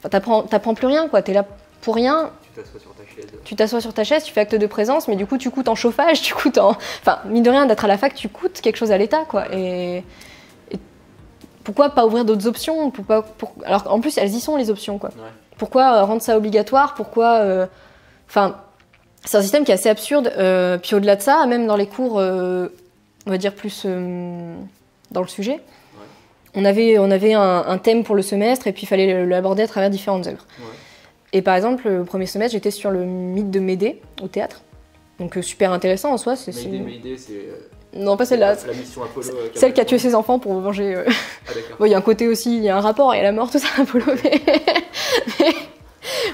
t'apprends plus rien, quoi. T'es là pour rien. Tu t'assois sur ta chaise. Tu t'assois sur ta chaise, tu fais acte de présence, mais du coup, tu coûtes en chauffage, tu coûtes en... Enfin, mine de rien, d'être à la fac, tu coûtes quelque chose à l'État, quoi. Et pourquoi pas ouvrir d'autres options? Alors, en plus, elles y sont, les options, quoi. Ouais. Pourquoi rendre ça obligatoire? Pourquoi... c'est un système qui est assez absurde. Puis au-delà de ça, même dans les cours, on va dire plus dans le sujet, on avait un thème pour le semestre et puis il fallait l'aborder à travers différentes œuvres. Ouais. Et par exemple, le premier semestre, j'étais sur le mythe de Médée au théâtre. Donc super intéressant en soi. Mayday, c'est... Non, pas celle-là. La mission Apollo. Celle qui a tué ses enfants pour venger. Ah d'accord. Bon, il y a un côté aussi, il y a un rapport, il y a la mort, tout ça, Apollo. Mais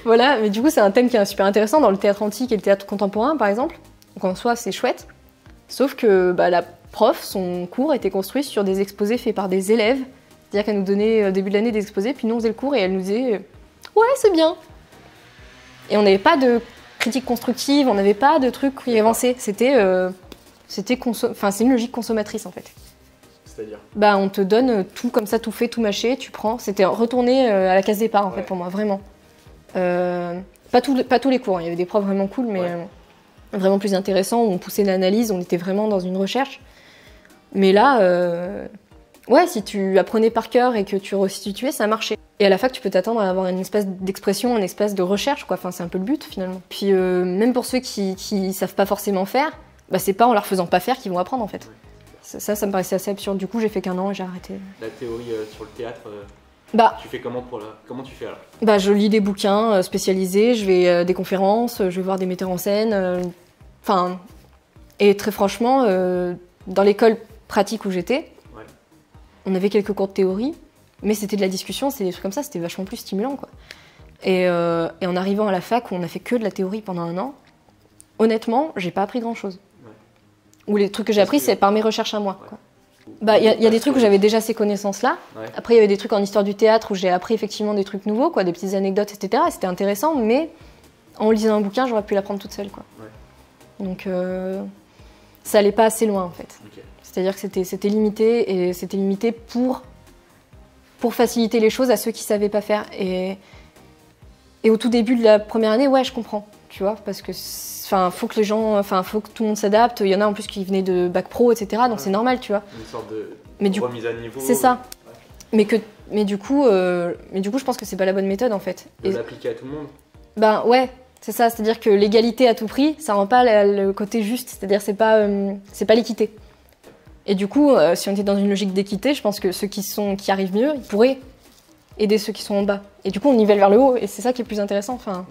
voilà, mais du coup, c'est un thème qui est super intéressant dans le théâtre antique et le théâtre contemporain, par exemple. Donc en soi, c'est chouette. Sauf que la prof, son cours était construit sur des exposés faits par des élèves. C'est-à-dire qu'elle nous donnait au début de l'année des exposés, puis nous on faisait le cours et elle nous disait ouais, c'est bien. Et on n'avait pas de critique constructive, on n'avait pas de trucs qui avançaient. C'est une logique consommatrice en fait. C'est-à-dire on te donne tout comme ça, tout fait, tout mâché, tu prends. C'était retourner à la case départ en fait pour moi, vraiment. Pas tous les cours, il y avait des profs vraiment cool, mais vraiment plus intéressants, où on poussait l'analyse, on était vraiment dans une recherche. Mais là, si tu apprenais par cœur et que tu restituais, ça marchait. Et à la fac, tu peux t'attendre à avoir une espèce d'expression, une espèce de recherche, quoi. Enfin, c'est un peu le but finalement. Puis même pour ceux qui savent pas forcément faire, c'est pas en leur faisant pas faire qu'ils vont apprendre en fait. Ça me paraissait assez absurde. Du coup, j'ai fait qu'un an et j'ai arrêté. La théorie sur le théâtre, tu fais comment tu fais alors? Je lis des bouquins spécialisés, je vais à des conférences, je vais voir des metteurs en scène. Et très franchement, dans l'école pratique où j'étais, on avait quelques cours de théorie, mais c'était de la discussion, c'était des trucs comme ça, c'était vachement plus stimulant, quoi. Et en arrivant à la fac où on a fait que de la théorie pendant un an, honnêtement, j'ai pas appris grand-chose. Ou les trucs que j'ai appris, c'est par mes recherches à moi, quoi. Il y a des trucs où j'avais déjà ces connaissances-là. Après, il y avait des trucs en histoire du théâtre où j'ai appris effectivement des trucs nouveaux, quoi, des petites anecdotes, etc. Et c'était intéressant, mais en lisant un bouquin, j'aurais pu l'apprendre toute seule, quoi. Donc, ça allait pas assez loin, en fait. C'est-à-dire que c'était limité, et c'était limité pour faciliter les choses à ceux qui savaient pas faire. Et au tout début de la première année, je comprends, tu vois, parce que faut que les gens, faut que tout le monde s'adapte. Il y en a en plus qui venaient de bac pro, etc. Donc c'est normal, tu vois. Une sorte de remise à niveau. C'est ça. Mais du coup, je pense que c'est pas la bonne méthode en fait. De l'appliquer à tout le monde. C'est ça. C'est-à-dire que l'égalité à tout prix, ça rend pas le côté juste. C'est-à-dire c'est pas l'équité. Et du coup, si on était dans une logique d'équité, je pense que ceux qui arrivent mieux, ils pourraient aider ceux qui sont en bas. Et du coup, on nivelle vers le haut, et c'est ça qui est le plus intéressant. Exactement.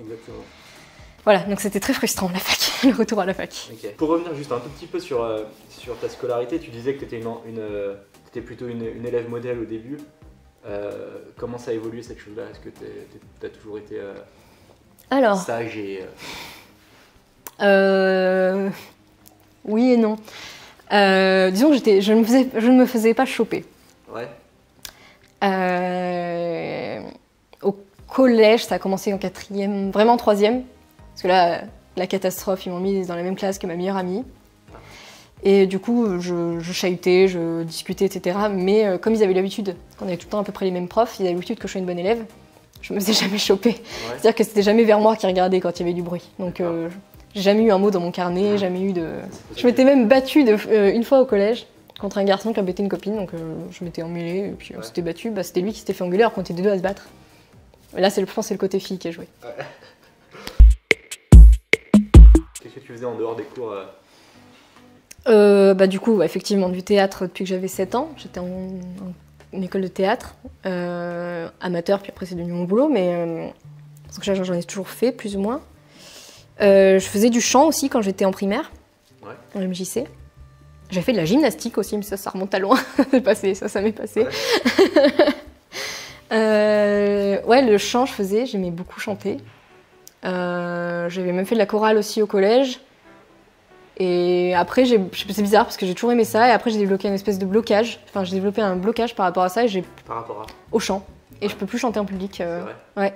Voilà, donc c'était très frustrant la fac, le retour à la fac. Pour revenir juste un tout petit peu sur ta scolarité, tu disais que tu étais plutôt une élève modèle au début. Comment ça a évolué cette chose-là? Est-ce que tu as toujours été sage et... Oui et non. Disons que je ne me faisais pas choper. Au collège, ça a commencé en 4e, vraiment 3e. Parce que là, la catastrophe, ils m'ont mise dans la même classe que ma meilleure amie. Et du coup, je chahutais, je discutais, etc. Mais comme ils avaient l'habitude, qu'on avait tout le temps à peu près les mêmes profs, ils avaient l'habitude que je sois une bonne élève, je me faisais jamais choper. C'est-à-dire que c'était jamais vers moi qu'ils regardaient quand il y avait du bruit. Donc j'ai jamais eu un mot dans mon carnet, jamais eu de... Je m'étais même battue une fois au collège contre un garçon qui embêtait une copine, donc je m'étais emmêlée, et puis on s'était battu. C'était lui qui s'était fait engueuler alors qu'on était deux à se battre. Et là, je pense que c'est le côté fille qui a joué. Qu'est-ce que tu faisais en dehors des cours Du coup, effectivement, du théâtre depuis que j'avais 7 ans. J'étais en école de théâtre, amateur, puis après c'est devenu mon boulot, mais parce que j'en ai toujours fait, plus ou moins. Je faisais du chant aussi quand j'étais en primaire, en MJC. J'ai fait de la gymnastique aussi, mais ça remonte à loin. ça m'est passé. Le chant, j'aimais beaucoup chanter. J'avais même fait de la chorale aussi au collège. Et après, c'est bizarre parce que j'ai toujours aimé ça. Et après, j'ai développé une espèce de blocage. Enfin, j'ai développé un blocage par rapport à ça. Par rapport à au chant. Et je peux plus chanter en public. C'est vrai.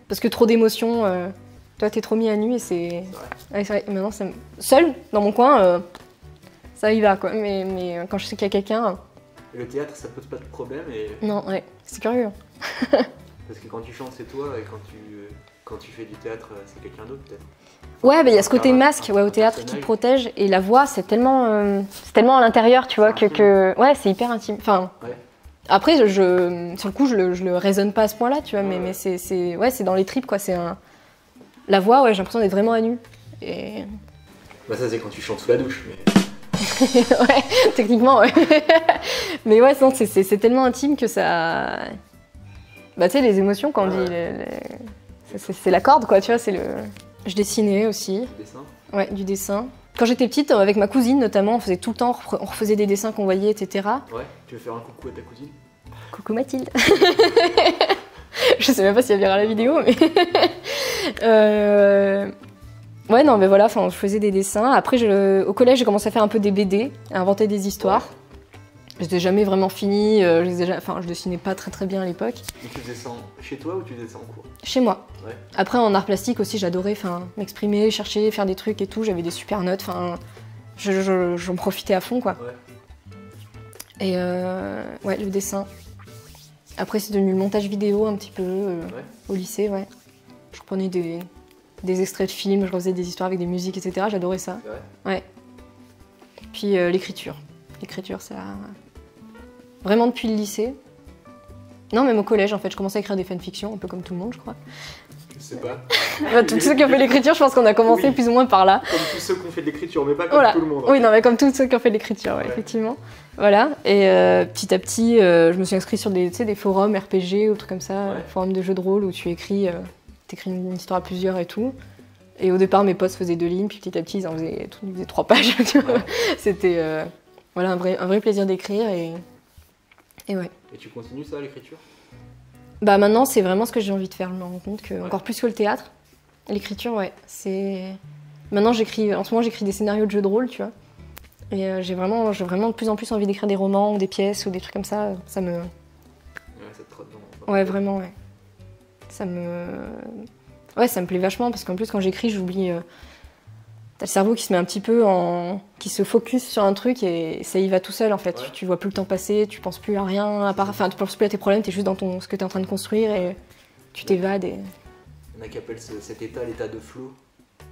Parce que trop d'émotions. Toi, t'es trop mis à nu et c'est... c'est vrai. Maintenant, seul, dans mon coin, ça y va, quoi. Mais quand je sais qu'il y a quelqu'un... Et le théâtre, ça pose pas de problème Non, c'est curieux. Parce que quand tu chantes, c'est toi. Et quand tu fais du théâtre, c'est quelqu'un d'autre, peut-être. Il y a ce côté masque au théâtre qui te protège. Et la voix, c'est tellement à l'intérieur, tu vois, que... Ouais, c'est hyper intime. Enfin... Après, sur le coup, je le raisonne pas à ce point-là, tu vois, mais c'est dans les tripes, quoi. La voix, j'ai l'impression d'être vraiment à nu. Et... ça, c'est quand tu chantes sous la douche, mais... Techniquement, mais c'est tellement intime que ça... tu sais, les émotions, quand on dit... C'est la corde, quoi, tu vois, c'est le... Je dessinais aussi. Ouais, du dessin. Quand j'étais petite, avec ma cousine notamment, on faisait tout le temps, on refaisait des dessins qu'on voyait, etc. Ouais, tu veux faire un coucou à ta cousine? Coucou Mathilde. Je sais même pas si elle verra la vidéo, mais... Ouais, non, mais voilà, je faisais des dessins. Après, au collège, j'ai commencé à faire un peu des BD, à inventer des histoires. Je les ai jamais vraiment finis, je dessinais pas très bien à l'époque. Et tu faisais ça chez toi ou tu faisais ça en cours? Chez moi. Ouais. Après, en art plastique aussi, j'adorais m'exprimer, chercher, faire des trucs et tout. J'avais des super notes, j'en profitais à fond, quoi. Ouais. Et ouais, le dessin. Après, c'est devenu le montage vidéo un petit peu au lycée, ouais. Je prenais des extraits de films, je refaisais des histoires avec des musiques, etc. J'adorais ça. Ouais. Puis l'écriture. L'écriture, ça... Vraiment depuis le lycée. Non, même au collège, en fait, je commençais à écrire des fanfictions, un peu comme tout le monde, je crois. Je sais pas. Tous ceux qui ont fait l'écriture, je pense qu'on a commencé plus ou moins par là. Comme tous ceux qui ont fait de l'écriture, mais pas comme tout le monde. Oui, non, mais comme tous ceux qui ont fait de l'écriture, ouais, effectivement. Voilà, et petit à petit, je me suis inscrite sur des forums RPG ou trucs comme ça, forums de jeux de rôle où tu écris une histoire à plusieurs et tout. Et au départ, mes potes faisaient 2 lignes, puis petit à petit, ils faisaient 3 pages. C'était voilà, un vrai plaisir d'écrire et ouais. Et tu continues ça, l'écriture? Bah maintenant, c'est vraiment ce que j'ai envie de faire. Je me rends compte que encore plus que le théâtre, l'écriture, ouais, c'est... Maintenant, en ce moment, j'écris des scénarios de jeux de rôle, tu vois. Et j'ai vraiment de plus en plus envie d'écrire des romans ou des pièces ou des trucs comme ça. Ça me... Ouais, ça te trotte dans... Ouais, vraiment, ouais. Ça me... Ouais, ça me plaît vachement parce qu'en plus, quand j'écris, j'oublie... T'as le cerveau qui se met un petit peu qui se focus sur un truc et ça y va tout seul en fait. Tu vois plus le temps passer, tu penses plus à rien, tu penses plus à tes problèmes, t'es juste dans ce que t'es en train de construire et tu t'évades. Et... Il y en a qui appellent cet état l'état de flow.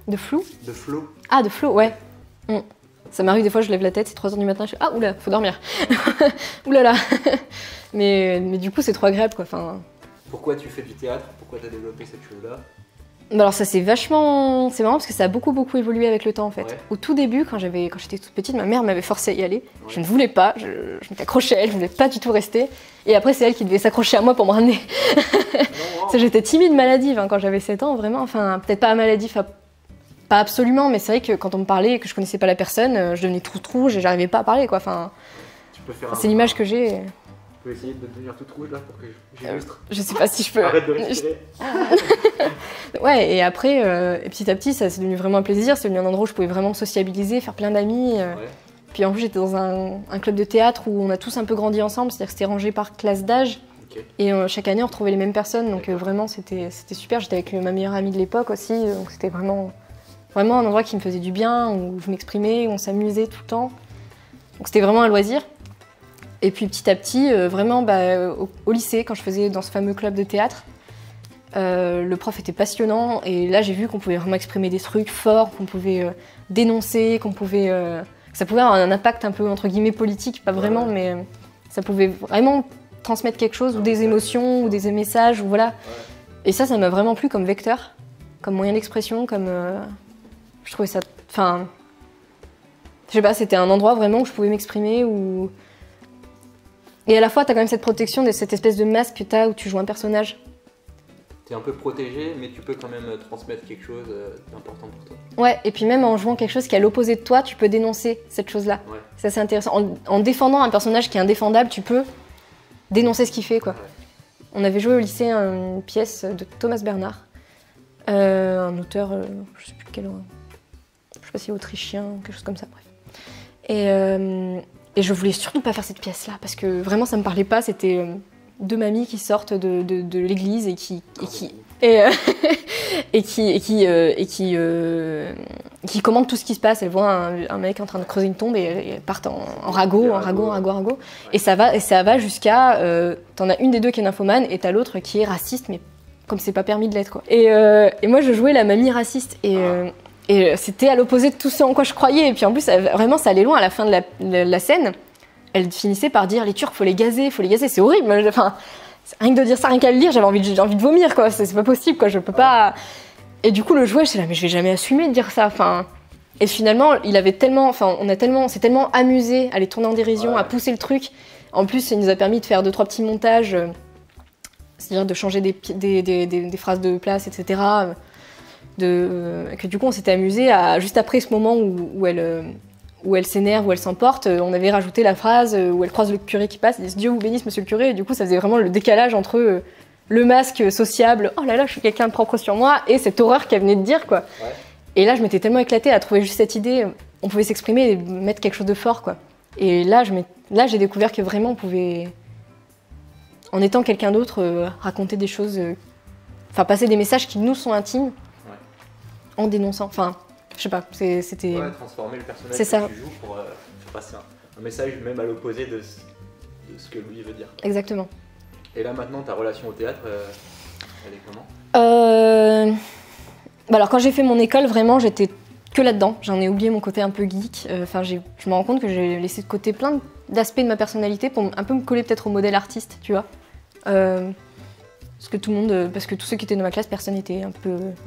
De flou? De flow. Ah, de flow, ouais. Ça m'arrive des fois, je lève la tête, c'est 3h du matin, je fais ah oula, faut dormir. Oulala. mais du coup, c'est trop agréable quoi. Pourquoi tu fais du théâtre? Pourquoi t'as développé cette chose-là? Alors ça c'est marrant parce que ça a beaucoup évolué avec le temps en fait. Ouais. Au tout début, quand j'étais toute petite, ma mère m'avait forcée à y aller. Ouais. Je ne voulais pas, je m'étais accrochée à elle, je ne voulais pas du tout rester. Et après c'est elle qui devait s'accrocher à moi pour me ramener. J'étais timide maladive quand j'avais 7 ans, vraiment. Enfin, peut-être pas maladive, pas absolument, mais c'est vrai que quand on me parlait et que je connaissais pas la personne, je devenais tout rouge et j'arrivais pas à parler quoi. C'est l'image que j'ai. Tu peux essayer de devenir toute rouge là pour que j'illustre? Je sais pas si je peux. Arrête de respirer. Ouais, et après, petit à petit, ça c'est devenu vraiment un plaisir. C'est devenu un endroit où je pouvais vraiment me sociabiliser, faire plein d'amis. Puis en plus, j'étais dans un club de théâtre où on a tous un peu grandi ensemble, c'est-à-dire que c'était rangé par classe d'âge. Okay. Et chaque année, on retrouvait les mêmes personnes, donc vraiment, c'était super. J'étais avec ma meilleure amie de l'époque aussi, donc c'était vraiment un endroit qui me faisait du bien, où je m'exprimais, où on s'amusait tout le temps. Donc c'était vraiment un loisir. Et puis petit à petit, vraiment au lycée, quand je faisais dans ce fameux club de théâtre, le prof était passionnant et là j'ai vu qu'on pouvait vraiment exprimer des trucs forts, qu'on pouvait dénoncer, ça pouvait avoir un impact un peu entre guillemets politique, pas vraiment, mais ça pouvait vraiment transmettre quelque chose, ou des émotions, ou des messages, ou voilà. Et ça m'a vraiment plu comme vecteur, comme moyen d'expression, je trouvais ça... Enfin... Je sais pas, c'était un endroit vraiment où je pouvais m'exprimer, où... Et à la fois, t'as quand même cette protection de cette espèce de masque que t'as où tu joues un personnage. T'es un peu protégé, mais tu peux quand même transmettre quelque chose d'important pour toi. Ouais, et puis même en jouant quelque chose qui est à l'opposé de toi, tu peux dénoncer cette chose-là. Ouais. C'est assez intéressant. En défendant un personnage qui est indéfendable, tu peux dénoncer ce qu'il fait, quoi. Ouais. On avait joué au lycée une pièce de Thomas Bernhard, un auteur, je sais plus quel, je sais pas si autrichien, quelque chose comme ça, bref. Et je voulais surtout pas faire cette pièce-là, parce que vraiment ça me parlait pas, c'était... 2 mamies qui sortent de l'église et qui commandent tout ce qui se passe. Elles voient un mec en train de creuser une tombe et elles partent en ragot. Et ça va jusqu'à... t'en as une des deux qui est nymphomane et t'as l'autre qui est raciste, mais comme c'est pas permis de l'être, quoi. Et moi je jouais la mamie raciste et c'était à l'opposé de tout ce en quoi je croyais. Et puis en plus vraiment ça allait loin à la fin de la scène. Elle finissait par dire les Turcs, faut les gazer, c'est horrible. Enfin, rien que de dire ça, rien qu'à le lire, j'ai envie de vomir, quoi. C'est pas possible, quoi. Je peux pas. Et du coup, le jouet, j'étais là, mais je vais jamais assumer de dire ça. Enfin, et finalement, on s'est tellement amusé à les tourner en dérision, à pousser le truc. En plus, ça nous a permis de faire 2-3 petits montages, c'est-à-dire de changer des phrases de place, etc. que du coup on s'était amusé à, juste après ce moment où elle s'énerve, où elle s'emporte, on avait rajouté la phrase où elle croise le curé qui passe, et dit Dieu vous bénisse monsieur le curé, et du coup ça faisait vraiment le décalage entre le masque sociable, oh là là je suis quelqu'un de propre sur moi, et cette horreur qu'elle venait de dire quoi. Ouais. Et là je m'étais tellement éclatée à trouver juste cette idée, on pouvait s'exprimer et mettre quelque chose de fort quoi. Et là j'ai découvert que vraiment on pouvait, en étant quelqu'un d'autre, raconter des choses, enfin passer des messages qui nous sont intimes, en dénonçant, enfin je sais pas, c'était... Ouais, transformer le personnage C'est ça. que tu joues pour faire passer un message même à l'opposé de ce que lui veut dire. Exactement. Et là maintenant, ta relation au théâtre, elle est comment? Bah alors quand j'ai fait mon école, vraiment j'étais que là-dedans. J'en ai oublié mon côté un peu geek. Enfin, je me rends compte que j'ai laissé de côté plein d'aspects de ma personnalité pour un peu me coller peut-être au modèle artiste, tu vois. Parce que tous ceux qui étaient dans ma classe, personne n'était un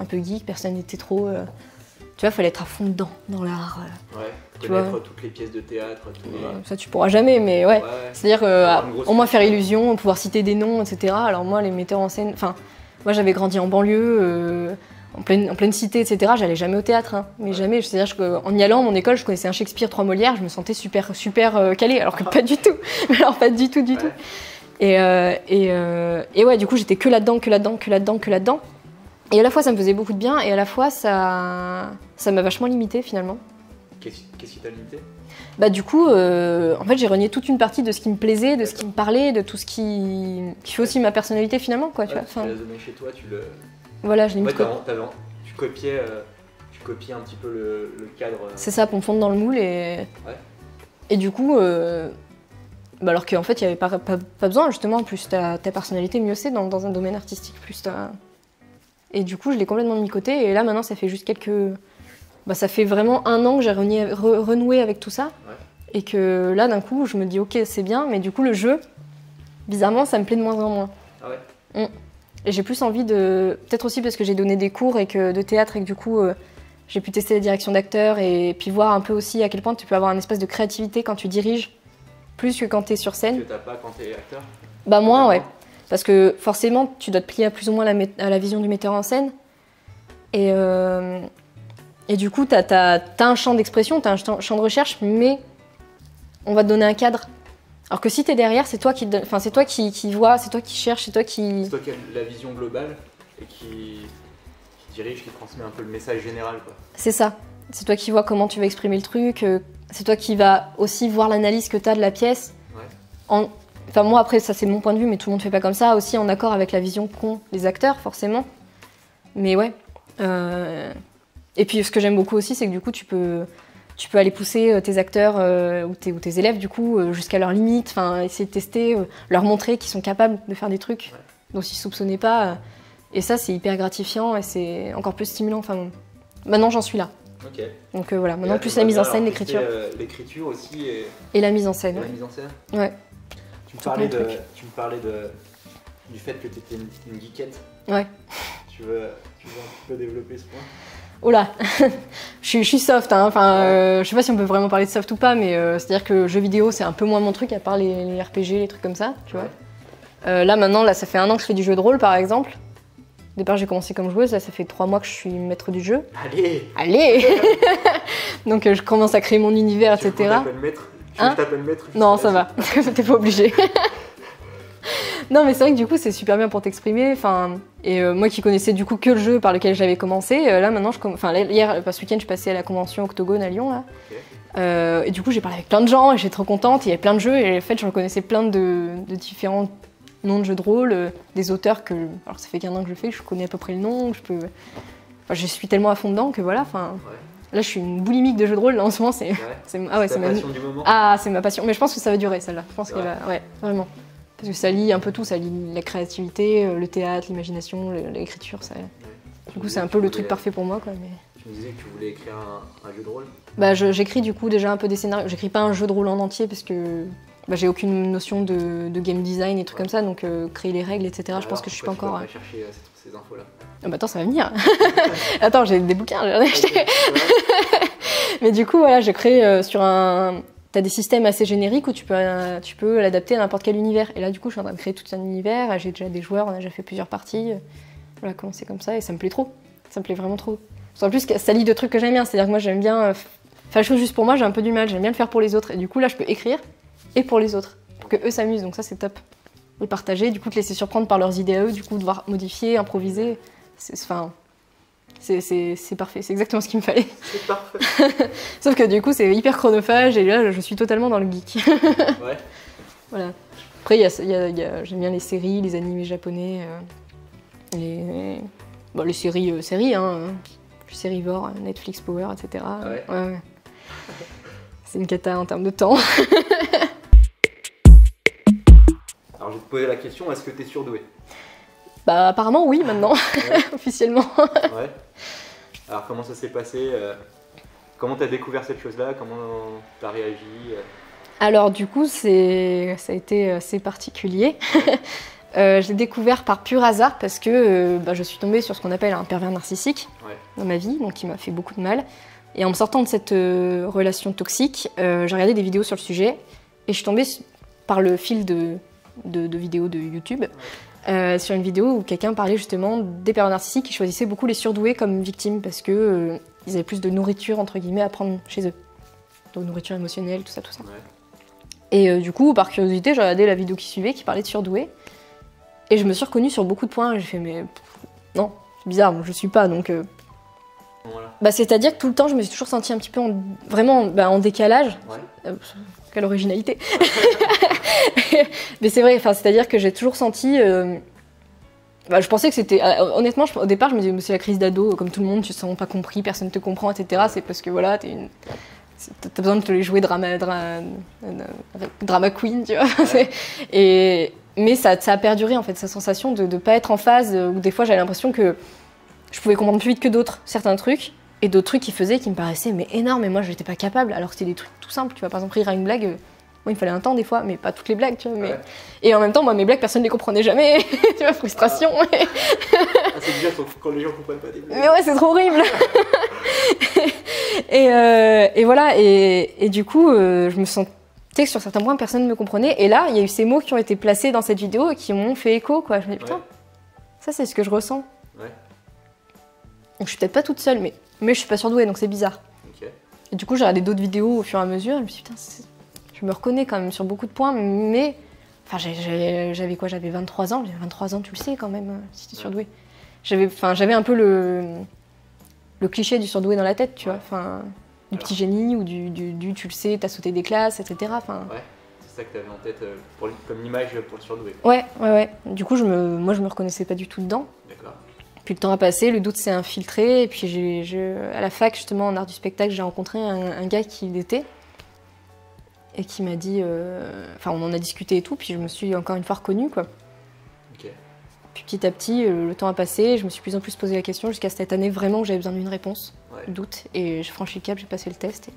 peu geek, personne n'était trop... tu vois, il fallait être à fond dedans, dans l'art. Ouais, connaître toutes les pièces de théâtre. Ça, tu pourras jamais, mais ouais. C'est-à-dire au moins faire culture. illusion, pouvoir citer des noms, etc. Alors moi, les metteurs en scène... Enfin, moi, j'avais grandi en banlieue, en pleine cité, etc. J'allais jamais au théâtre, hein, mais jamais. C'est-à-dire qu'en y allant à mon école, je connaissais un Shakespeare, 3 Molières, je me sentais super calée, alors que pas du tout. Alors pas du tout. Et ouais, du coup, j'étais que là-dedans. Et à la fois, ça me faisait beaucoup de bien, et à la fois, ça m'a vachement limitée, finalement. Qu'est-ce qui t'a limité? Bah du coup, en fait, j'ai renié toute une partie de ce qui me plaisait, de ce qui me parlait, de tout ce qui fait aussi ma personnalité, finalement, quoi. Tu vois, tu l'as donné chez toi, tu le... Voilà, je limite. Tu copiais un petit peu le cadre. C'est ça, pour me fondre dans le moule, et du coup... Bah alors qu'en fait, il n'y avait pas besoin, justement, plus ta personnalité, mieux c'est dans un domaine artistique, plus t'as... Et du coup, je l'ai complètement mis de côté, et là, maintenant, ça fait juste Bah, ça fait vraiment 1 an que j'ai renoué avec tout ça, et que là, d'un coup, je me dis, ok, c'est bien, mais du coup, le jeu, bizarrement, ça me plaît de moins en moins. Ah ouais. Et j'ai plus envie de... Peut-être aussi parce que j'ai donné des cours de théâtre, et que du coup, j'ai pu tester la direction d'acteur, et puis voir un peu aussi à quel point tu peux avoir un espace de créativité quand tu diriges, plus que quand t'es sur scène. Que t'as pas quand t'es acteur? Bah moins, ouais. Parce que forcément, tu dois te plier à plus ou moins à la vision du metteur en scène. Et du coup, t'as un champ d'expression, t'as un champ de recherche, mais on va te donner un cadre. Alors que si t'es derrière, c'est toi qui vois, c'est toi qui cherche, c'est toi qui... C'est toi qui as la vision globale et qui dirige, qui transmet un peu le message général, quoi. C'est ça. C'est toi qui vois comment tu vas exprimer le truc. C'est toi qui vas aussi voir l'analyse que t'as de la pièce. Ouais. Enfin, moi, après, ça c'est mon point de vue, mais tout le monde fait pas comme ça. Aussi en accord avec la vision qu'ont les acteurs, forcément. Mais ouais. Et puis, ce que j'aime beaucoup aussi, c'est que du coup, tu peux aller pousser tes acteurs ou tes élèves, du coup, jusqu'à leurs limites. Enfin, essayer de tester, leur montrer qu'ils sont capables de faire des trucs dont ils soupçonnaient pas. Et ça, c'est hyper gratifiant et c'est encore plus stimulant. Enfin, maintenant, j'en suis là. Ok. Donc voilà, maintenant plus la mise en scène, l'écriture. L'écriture aussi et la mise en scène. La mise en scène. Ouais. Tu me parlais du fait que tu étais une geekette. Ouais. Tu veux un petit peu développer ce point? Oh là, je suis soft, hein. Enfin, je sais pas si on peut vraiment parler de soft ou pas, mais c'est-à-dire que jeux vidéo c'est un peu moins mon truc, à part les RPG, les trucs comme ça, tu vois. Là maintenant, ça fait 1 an que je fais du jeu de rôle par exemple. Au départ, j'ai commencé comme joueuse, là ça fait 3 mois que je suis maître du jeu. Allez Donc je commence à créer mon univers, etc. Tu t'appelles maître? Non, ça va, t'es pas obligé. Non, mais c'est vrai que du coup, c'est super bien pour t'exprimer. Et moi qui connaissais du coup que le jeu par lequel j'avais commencé, là maintenant, hier, ce week-end, je suis passée à la convention Octogone à Lyon, là. Okay. Et du coup, j'ai parlé avec plein de gens et j'étais trop contente. Il y avait plein de jeux et en fait, je reconnaissais plein de différents noms de jeux de rôle, des auteurs que, alors ça fait qu'1 an que je fais, je connais à peu près le nom, je suis tellement à fond dedans que voilà, là je suis une boulimique de jeux de rôle là en ce moment, c'est ma passion du moment. Ah, c'est ma passion, mais je pense que ça va durer celle-là, je pense ouais, vraiment. Parce que ça lie un peu tout, ça lie la créativité, le théâtre, l'imagination, l'écriture, du coup c'est un peu le truc parfait pour moi quoi. Mais... Tu me disais que tu voulais écrire un jeu de rôle? Bah j'écris du coup déjà un peu des scénarios, j'écris pas un jeu de rôle en entier parce que j'ai aucune notion de game design et trucs comme ça, donc créer les règles, etc. Alors, je pense que je suis pas encore... Tu vas chercher ces infos-là? Ah bah attends, ça va venir. Attends, j'ai des bouquins, j'en ai acheté. Mais du coup, voilà, j'ai créé sur un... T'as des systèmes assez génériques où tu peux l'adapter à n'importe quel univers. Et là, du coup, je suis en train de créer tout un univers, j'ai déjà des joueurs, on a déjà fait plusieurs parties. Voilà, commencer comme ça et ça me plaît trop. Ça me plaît vraiment trop. En plus, ça lie de trucs que j'aime bien. C'est-à-dire que moi, j'aime bien faire les choses juste pour moi, j'ai un peu du mal. J'aime bien le faire pour les autres. Et du coup, là, je peux écrire et pour les autres. Pour que eux s'amusent. Donc ça, c'est top. Et partager, du coup, te laisser surprendre par leurs idées à eux, du coup, devoir modifier, improviser. C'est parfait. C'est exactement ce qu'il me fallait. C'est parfait. Sauf que du coup, c'est hyper chronophage. Et là, je suis totalement dans le geek. Ouais. Voilà. Après, j'aime bien les séries, les animés japonais. Les séries, hein. Sérivore, Netflix Power, etc. Ah ouais. Ouais. C'est une cata en termes de temps. Alors je vais te poser la question, est-ce que tu es surdoué? Bah apparemment oui maintenant, Ouais. officiellement. Ouais. Alors comment ça s'est passé? Comment tu as découvert cette chose-là? Comment tu as réagi? Alors du coup, ça a été assez particulier. Je l'ai découvert par pur hasard parce que je suis tombée sur ce qu'on appelle un pervers narcissique dans ma vie, donc qui m'a fait beaucoup de mal. Et en me sortant de cette relation toxique, j'ai regardé des vidéos sur le sujet et je suis tombée par le fil de vidéos de YouTube sur une vidéo où quelqu'un parlait justement des pervers narcissiques qui choisissaient beaucoup les surdoués comme victimes parce que ils avaient plus de nourriture entre guillemets à prendre chez eux. Donc nourriture émotionnelle, tout ça. Ouais. Et du coup, par curiosité, j'ai regardé la vidéo qui suivait qui parlait de surdoués. Et je me suis reconnue sur beaucoup de points. J'ai fait, mais non, c'est bizarre, moi, je suis pas. Donc, voilà. c'est-à-dire que tout le temps, je me suis toujours sentie un petit peu en décalage. Ouais. Quelle originalité. Mais c'est vrai, c'est-à-dire que j'ai toujours senti. Je pensais que c'était. Honnêtement, au départ, je me disais, c'est la crise d'ado, comme tout le monde, tu te sens pas compris, personne ne te comprend, etc. C'est parce que voilà, t'as besoin de te les jouer drama queen, tu vois. Ouais. Mais ça a perduré en fait, cette sensation de ne pas être en phase, où des fois j'avais l'impression que je pouvais comprendre plus vite que d'autres certains trucs, et d'autres trucs qui me paraissaient mais énormes, et moi je n'étais pas capable, alors que c'était des trucs tout simples, tu vois, par exemple rire à une blague, moi il me fallait un temps des fois, mais pas toutes les blagues, tu vois, mais... Ouais. Et en même temps, moi mes blagues personne ne les comprenait jamais, tu vois, frustration. C'est bizarre quand les gens comprennent pas des blagues. Mais ouais, c'est trop horrible. Et voilà, et du coup, je me sentais que sur certains points, personne ne me comprenait. Et là, il y a eu ces mots qui ont été placés dans cette vidéo et qui m'ont fait écho, quoi. Je me dis, putain, ça c'est ce que je ressens. Ouais. Donc je suis peut-être pas toute seule, mais je suis pas surdouée, donc c'est bizarre. Ok. Et du coup, j'ai regardé d'autres vidéos au fur et à mesure, et je me suis dit, putain, je me reconnais quand même sur beaucoup de points, mais... Enfin, j'avais quoi? J'avais 23 ans. J'avais 23 ans, tu le sais quand même, si t'es surdouée. J'avais un peu le cliché du surdoué dans la tête, tu vois. Enfin, du petit génie ou du tu le sais, t'as sauté des classes, etc. Enfin... Ouais, c'est ça que t'avais en tête comme image pour le surdoué. Ouais. Du coup, moi, je me reconnaissais pas du tout dedans. D'accord. Puis le temps a passé, le doute s'est infiltré, et puis à la fac, justement, en art du spectacle, j'ai rencontré un gars qui l'était, et qui m'a dit... Enfin, on en a discuté et tout, puis je me suis encore une fois reconnue, quoi. Ok. Puis petit à petit, le temps a passé, je me suis de plus en plus posé la question jusqu'à cette année vraiment où j'avais besoin d'une réponse, doute, et j'ai franchi le cap, j'ai passé le test. Et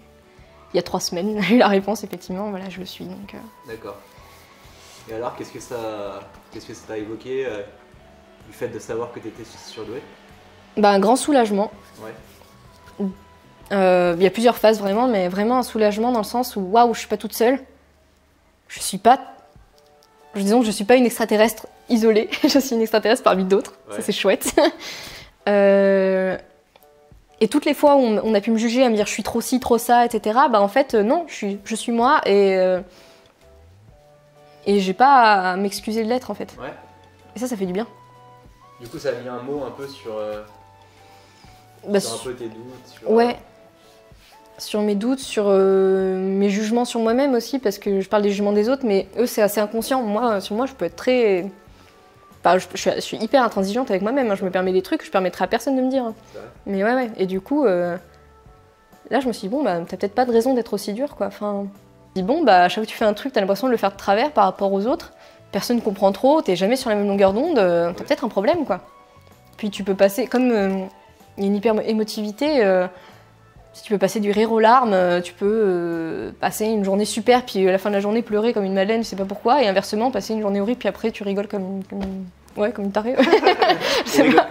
il y a 3 semaines, j'ai eu la réponse, effectivement, voilà, je le suis. Donc, D'accord. Et alors, qu'est-ce que ça t'a évoqué du fait de savoir que tu étais surdoué? Un grand soulagement. Ouais. Il y a plusieurs phases vraiment, mais vraiment un soulagement dans le sens où waouh, je suis pas toute seule. Disons que je suis pas une extraterrestre isolée, je suis une extraterrestre parmi d'autres, ça c'est chouette. Et toutes les fois où on a pu me juger, à me dire je suis trop ci, trop ça, etc. En fait non, je suis moi et j'ai pas à m'excuser de l'être en fait. Ouais. Et ça fait du bien. Du coup, ça a mis un mot un peu sur un peu tes doutes. Sur mes doutes, sur mes jugements sur moi-même aussi, parce que je parle des jugements des autres, mais eux c'est assez inconscient. Moi, sur moi, je peux être très... je suis hyper intransigeante avec moi-même, hein. Je me permets des trucs que je permettrais à personne de me dire. Mais ouais. Et du coup, là je me suis dit, t'as peut-être pas de raison d'être aussi dur, quoi. Enfin, à chaque fois que tu fais un truc, t'as l'impression de le faire de travers par rapport aux autres. Personne ne comprend trop, t'es jamais sur la même longueur d'onde, t'as peut-être un problème, quoi. Puis tu peux passer, comme il y a une hyper émotivité, si tu peux passer du rire aux larmes, tu peux passer une journée super, puis à la fin de la journée pleurer comme une madeleine, je sais pas pourquoi, et inversement passer une journée horrible, puis après tu rigoles comme une tarée. Je sais pas.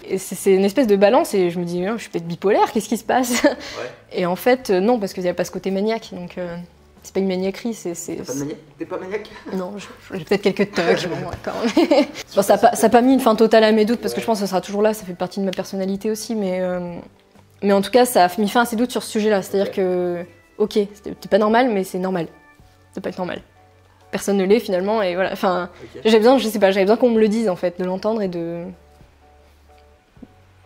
Et c'est une espèce de balance, et je me dis, je suis peut-être bipolaire, qu'est-ce qui se passe? Et en fait, non, parce qu'il n'y a pas ce côté maniaque, donc c'est pas une maniaquerie, T'es pas maniaque? Non, j'ai peut-être quelques tocs, bon, d'accord. Bon, ça a pas mis une fin totale à mes doutes, parce que je pense que ça sera toujours là, ça fait partie de ma personnalité aussi, mais en tout cas, ça a mis fin à ces doutes sur ce sujet-là. C'est-à-dire que, ok, t'es pas normal, mais c'est normal. Ça peut être normal. Personne ne l'est finalement, et voilà. Enfin, j'avais besoin qu'on me le dise en fait, de l'entendre et de.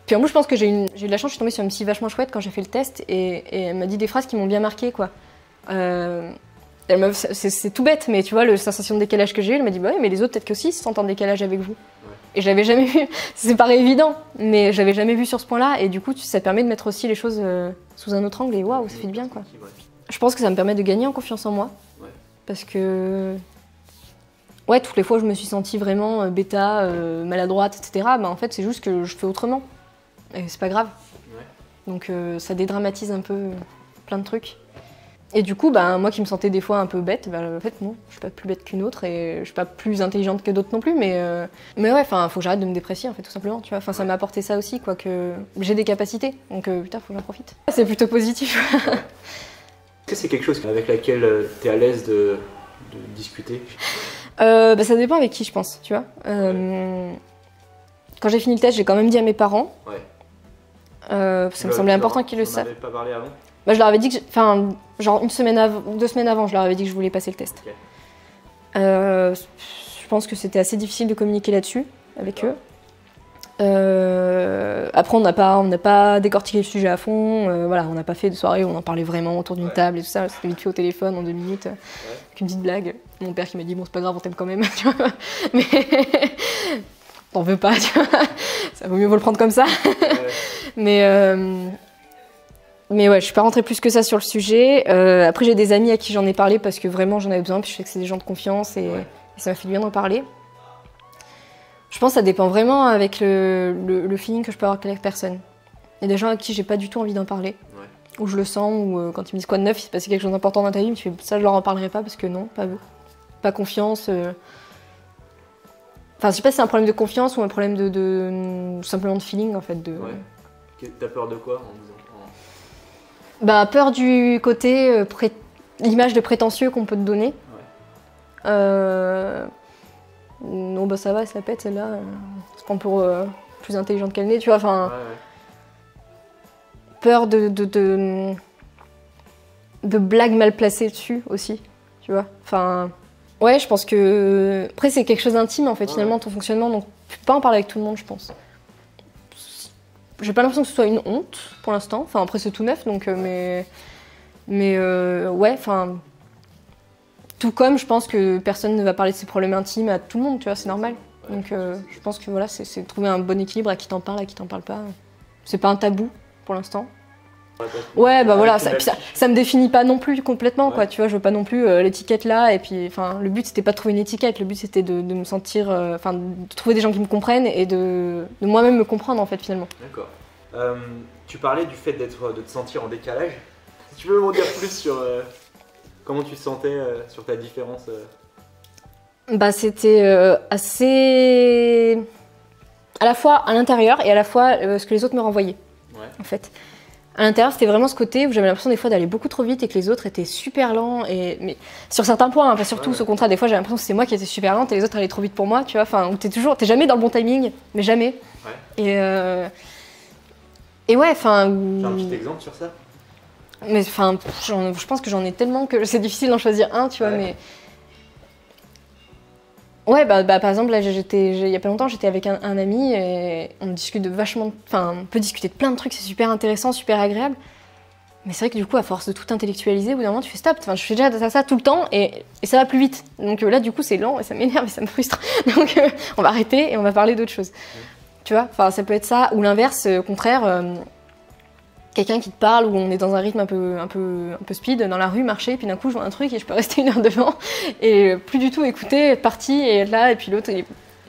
Puis en plus, je pense que j'ai eu de la chance, je suis tombée sur une psy vachement chouette quand j'ai fait le test, et elle m'a dit des phrases qui m'ont bien marquée, quoi. C'est tout bête, mais tu vois, la sensation de décalage que j'ai eue, elle m'a dit bah ouais, mais les autres peut-être qu'aussi ils se sentent en décalage avec vous. Ouais. Et j'avais jamais vu, c'est paraît évident, mais j'avais jamais vu sur ce point-là, et du coup ça permet de mettre aussi les choses sous un autre angle, et waouh, ça fait du bien quoi. Je pense que ça me permet de gagner en confiance en moi, parce que ouais, toutes les fois où je me suis sentie vraiment bêta, maladroite, etc., bah en fait c'est juste que je fais autrement, et c'est pas grave. Ouais. Donc ça dédramatise un peu plein de trucs. Et du coup, bah, moi qui me sentais des fois un peu bête, bah, en fait non, je suis pas plus bête qu'une autre et je suis pas plus intelligente que d'autres non plus, mais ouais, enfin, faut que j'arrête de me déprécier en fait, tout simplement, tu vois. Enfin, ça m'a apporté ça aussi, quoi, que j'ai des capacités, donc putain, faut que j'en profite. C'est plutôt positif. Est-ce que c'est quelque chose avec laquelle t'es à l'aise de discuter? Bah, ça dépend avec qui, je pense, tu vois. Quand j'ai fini le test, j'ai quand même dit à mes parents. Ouais. Ça me semblait important qu'ils le savent. Tu n'en avais pas parlé avant? Bah, je leur avais dit que, genre 2 semaines avant, je leur avais dit que je voulais passer le test. Okay. Je pense que c'était assez difficile de communiquer là-dessus avec eux. Après, on n'a pas décortiqué le sujet à fond. Voilà, on n'a pas fait de soirée où on en parlait vraiment autour d'une table et tout ça. C'était vite fait au téléphone en 2 minutes, avec une petite blague. Mon père qui m'a dit bon, c'est pas grave, on t'aime quand même, tu vois. Mais t'en veux pas, tu vois. Ça vaut mieux le prendre comme ça. Mais ouais, je suis pas rentrée plus que ça sur le sujet. Après, j'ai des amis à qui j'en ai parlé parce que vraiment j'en avais besoin, puis je sais que c'est des gens de confiance et ça m'a fait du bien d'en parler. Je pense que ça dépend vraiment avec le feeling que je peux avoir avec la personne. Il y a des gens à qui j'ai pas du tout envie d'en parler, où je le sens, ou quand ils me disent quoi de neuf, il s'est passé quelque chose d'important dans ta vie, mais tu fais ça, je leur en parlerai pas parce que non, pas confiance. Enfin, je sais pas si c'est un problème de confiance ou un problème de simplement de feeling en fait. T'as peur de quoi en disant? Bah, peur du côté l'image de prétentieux qu'on peut te donner. Non, bah ça va, ça pète celle-là. On se prend pour plus intelligente qu'elle n'est, tu vois. Enfin, peur de blagues mal placées dessus aussi, tu vois. Enfin, ouais, je pense que après c'est quelque chose d'intime en fait finalement ton fonctionnement, donc tu peux pas en parler avec tout le monde, je pense. J'ai pas l'impression que ce soit une honte pour l'instant. Enfin, après, c'est tout neuf, donc. Mais ouais, enfin. Tout comme je pense que personne ne va parler de ses problèmes intimes à tout le monde, tu vois, c'est normal. Donc, je pense que voilà, c'est trouver un bon équilibre à qui t'en parle, à qui t'en parle pas. C'est pas un tabou pour l'instant. Ouais, bah voilà, ça me définit pas non plus complètement, quoi. Tu vois, je veux pas non plus l'étiquette là. Et puis, enfin, le but c'était pas de trouver une étiquette, le but c'était de me sentir, enfin, de trouver des gens qui me comprennent et de moi-même me comprendre en fait finalement. D'accord. Tu parlais du fait de te sentir en décalage. Tu peux m'en dire plus sur comment tu te sentais sur ta différence Bah, c'était assez, à la fois à l'intérieur et à la fois ce que les autres me renvoyaient, en fait. À l'intérieur, c'était vraiment ce côté où j'avais l'impression des fois d'aller beaucoup trop vite et que les autres étaient super lents. Mais sur certains points, hein, pas surtout, au contraire, des fois j'avais l'impression que c'est moi qui étais super lente et les autres allaient trop vite pour moi, tu vois. Enfin, où t'es jamais dans le bon timing, mais jamais. Et ouais, enfin. T'as un petit exemple sur ça? Mais enfin, je pense que j'en ai tellement que c'est difficile d'en choisir un, tu vois, mais. Ouais, bah par exemple, là, il y a pas longtemps, j'étais avec un ami et on discute de vachement. Enfin, on peut discuter de plein de trucs, c'est super intéressant, super agréable. Mais c'est vrai que du coup, à force de tout intellectualiser, au bout d'un moment, tu fais stop. Enfin, je fais déjà ça tout le temps et ça va plus vite. Donc là, du coup, c'est lent et ça m'énerve et ça me frustre. Donc on va arrêter et on va parler d'autre chose. Tu vois, enfin, ça peut être ça. Ou l'inverse, au contraire. Quelqu'un qui te parle où on est dans un rythme un peu speed dans la rue, marcher, et puis d'un coup je vois un truc et je peux rester 1 heure devant et plus du tout écouter, être parti et être là, et puis l'autre est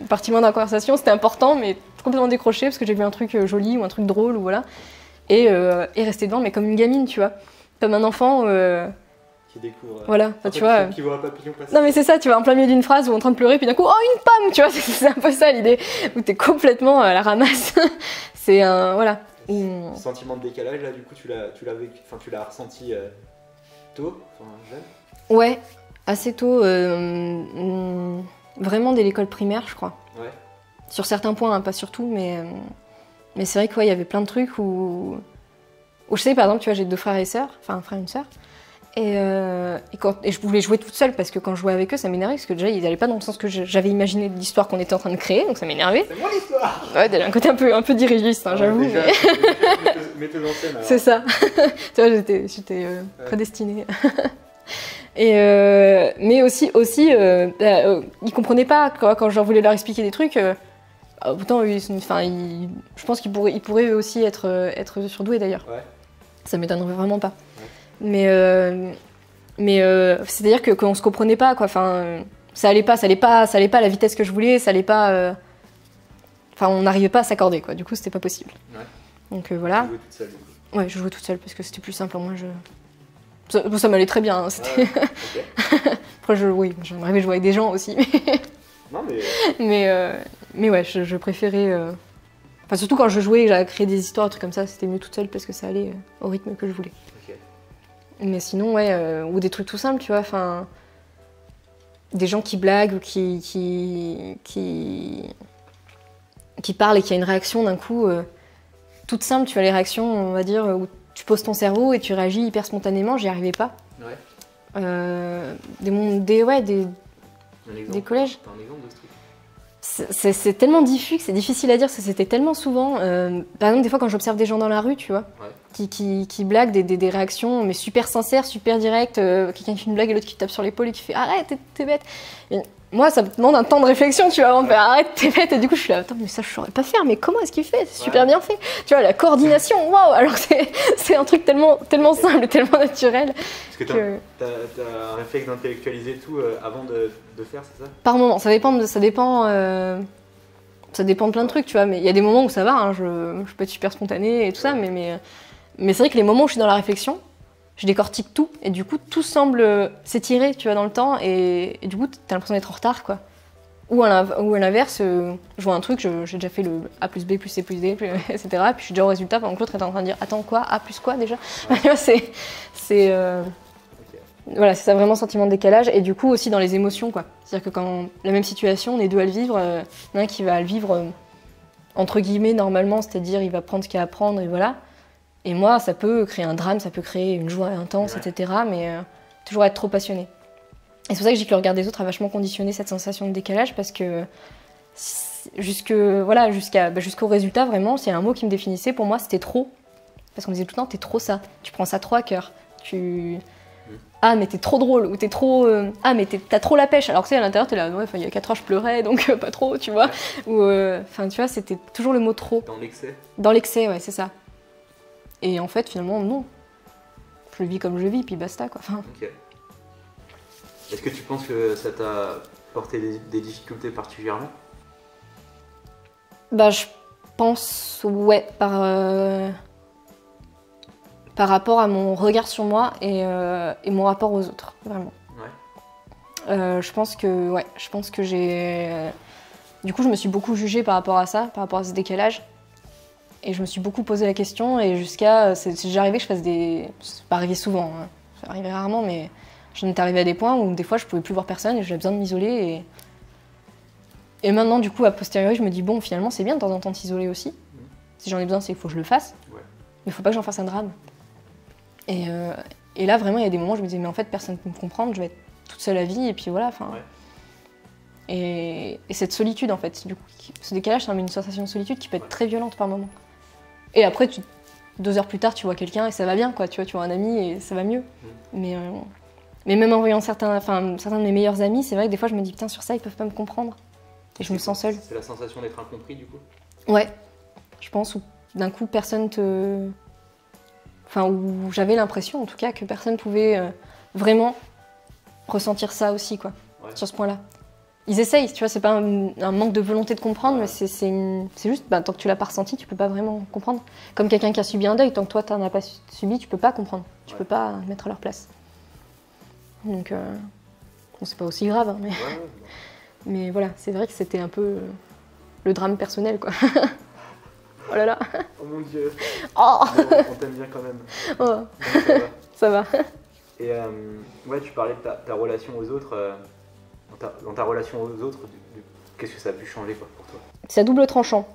parti loin dans la conversation, c'était important mais complètement décroché parce que j'ai vu un truc joli ou un truc drôle ou voilà, et rester devant mais comme une gamine, tu vois, comme un enfant qui découvre. Voilà, tu vois. Qui voit un papillon passer. Non mais c'est ça, tu vois, en plein milieu d'une phrase ou en train de pleurer, puis d'un coup, oh une pomme, tu vois, c'est un peu ça l'idée, où t'es complètement à la ramasse. C'est un, voilà. Sentiment de décalage là, du coup tu l'as ressenti tôt, enfin jeune? Ouais, assez tôt, vraiment dès l'école primaire, je crois. Ouais. Sur certains points, hein, pas sur tout, mais c'est vrai qu'il y avait plein de trucs où je sais, par exemple, tu vois, j'ai 2 frères et sœurs, enfin un frère et une sœur, et je voulais jouer toute seule parce que quand je jouais avec eux, ça m'énervait parce que déjà ils n'allaient pas dans le sens que j'avais imaginé de l'histoire qu'on était en train de créer, donc ça m'énervait. C'est moi l'histoire. Ouais, t'as un côté un peu dirigiste, hein, j'avoue. Déjà, mais... metteuse en scène. C'est ça. Tu vois, j'étais prédestinée. Et mais aussi ils comprenaient pas quand je leur voulais leur expliquer des trucs. Pourtant, je pense qu'ils pourraient eux aussi être surdoués d'ailleurs. Ouais. Ça m'étonnerait vraiment pas. Ouais. Mais c'est-à-dire que qu'on se comprenait pas, quoi. Enfin, ça allait pas à la vitesse que je voulais, ça allait pas. Enfin, on n'arrivait pas à s'accorder, quoi. Du coup, c'était pas possible. Ouais. Donc voilà. Tu jouais toute seule. Ouais, je jouais toute seule parce que c'était plus simple. Moi, ça m'allait très bien. Hein, c'était... Okay. Après, j'aimerais rêvé jouer avec des gens aussi. Non, mais... mais ouais, je préférais... Enfin, surtout quand je jouais et j'avais créé des histoires, des trucs comme ça, c'était mieux toute seule parce que ça allait au rythme que je voulais. Okay. Mais sinon, ouais, ou des trucs tout simples, tu vois, enfin... Des gens qui blaguent ou qui parlent et qui a une réaction d'un coup toute simple, tu vois, les réactions, on va dire, où tu poses ton cerveau et tu réagis hyper spontanément, j'y arrivais pas. Ouais. Des collèges. T'as un exemple de ce truc? C'est tellement diffus que c'est difficile à dire, c'était tellement souvent. Par exemple, des fois quand j'observe des gens dans la rue, tu vois, ouais. qui blaguent, des réactions mais super sincères, super directes, quelqu'un qui fait une blague et l'autre qui tape sur l'épaule et qui fait arrête, t'es bête. Et moi, ça me demande un temps de réflexion, tu vois, avant de faire arrête, t'es bête. Et du coup, je suis là, attends, mais ça, je saurais pas faire, mais comment est-ce qu'il fait? C'est super bien fait. Tu vois, la coordination, waouh! Alors c'est un truc tellement simple, tellement naturel. Parce que t'as un réflexe d'intellectualiser tout avant de faire, c'est ça? Par moment, ça dépend de plein de trucs, tu vois, mais il y a des moments où ça va, hein, je peux être super spontanée et tout ça, mais c'est vrai que les moments où je suis dans la réflexion, je décortique tout, et du coup, tout semble s'étirer, tu vois, dans le temps, et du coup, t'as l'impression d'être en retard, quoi. Ou à l'inverse, je vois un truc, j'ai déjà fait le A plus B plus C plus D, etc., et puis je suis déjà au résultat pendant que l'autre est en train de dire « Attends, quoi? A plus quoi, déjà ?» C'est voilà, c'est ça, vraiment sentiment de décalage, et du coup, aussi dans les émotions, quoi. C'est-à-dire que quand la même situation, on est deux à le vivre, il y en a un qui va le vivre, entre guillemets, normalement, c'est-à-dire il va prendre ce qu'il y a à prendre, et voilà. Et moi, ça peut créer un drame, ça peut créer une joie intense, etc. Mais toujours être trop passionné. Et c'est pour ça que je dis que le regard des autres a vachement conditionné cette sensation de décalage, parce que jusqu'au résultat, vraiment, s'il y a un mot qui me définissait, pour moi, c'était trop. Parce qu'on me disait tout le temps, t'es trop ça, tu prends ça trop à cœur. Ah, mais t'es trop drôle, ou t'es trop... Ah, mais t'as trop la pêche. Alors que tu sais, à l'intérieur, t'es là, ouais, il y a 4 heures, je pleurais, donc pas trop, tu vois. Ou, enfin, tu vois, c'était toujours le mot trop. Dans l'excès? Dans l'excès, ouais, c'est ça. Et en fait, finalement, non. Je le vis comme je le vis, puis basta, quoi. Enfin... Ok. Est-ce que tu penses que ça t'a porté des difficultés particulièrement? Bah, je pense, ouais, par rapport à mon regard sur moi et mon rapport aux autres, vraiment. Ouais. Je pense que j'ai... Du coup, je me suis beaucoup jugée par rapport à ça, par rapport à ce décalage. Et je me suis beaucoup posé la question, et jusqu'à... C'est déjà arrivé que je fasse des... C'est pas arrivé souvent, hein. Ça arrivait rarement, mais j'en étais arrivée à des points où des fois je pouvais plus voir personne et j'avais besoin de m'isoler. Et maintenant, du coup, a posteriori, je me dis, bon, finalement, c'est bien de temps en temps de s'isoler aussi. Si j'en ai besoin, c'est qu'il faut que je le fasse. Ouais. Mais il faut pas que j'en fasse un drame. Et là, vraiment, il y a des moments où je me disais, mais en fait, personne ne peut me comprendre, je vais être toute seule à vie, et puis voilà, enfin... Ouais. Et cette solitude, en fait, du coup, ce décalage, ça met une sensation de solitude qui peut être très violente par moments. Et après, 2 heures plus tard, tu vois quelqu'un et ça va bien, quoi. Tu vois un ami et ça va mieux. Mais même en voyant certains de mes meilleurs amis, c'est vrai que des fois, je me dis, putain, sur ça, ils peuvent pas me comprendre. Et je me sens seule. C'est la sensation d'être incompris, du coup? Ouais, je pense, où d'un coup, personne te... Enfin, où j'avais l'impression, en tout cas, que personne pouvait vraiment ressentir ça aussi, quoi, sur ce point-là. Ils essayent, tu vois, c'est pas un manque de volonté de comprendre, mais c'est juste, bah, tant que tu l'as pas ressenti, tu peux pas vraiment comprendre. Comme quelqu'un qui a subi un deuil, tant que toi t'en as pas subi, tu peux pas comprendre, tu peux pas mettre à leur place. Donc, bon, c'est pas aussi grave, hein, mais voilà, c'est vrai que c'était un peu le drame personnel, quoi. Oh là là. Oh mon Dieu. Oh. Bon, on t'aime bien quand même. Oh. Ça va. Et ouais, tu parlais de ta relation aux autres. Dans ta relation aux autres, qu'est-ce que ça a pu changer quoi, pour toi? C'est à double tranchant.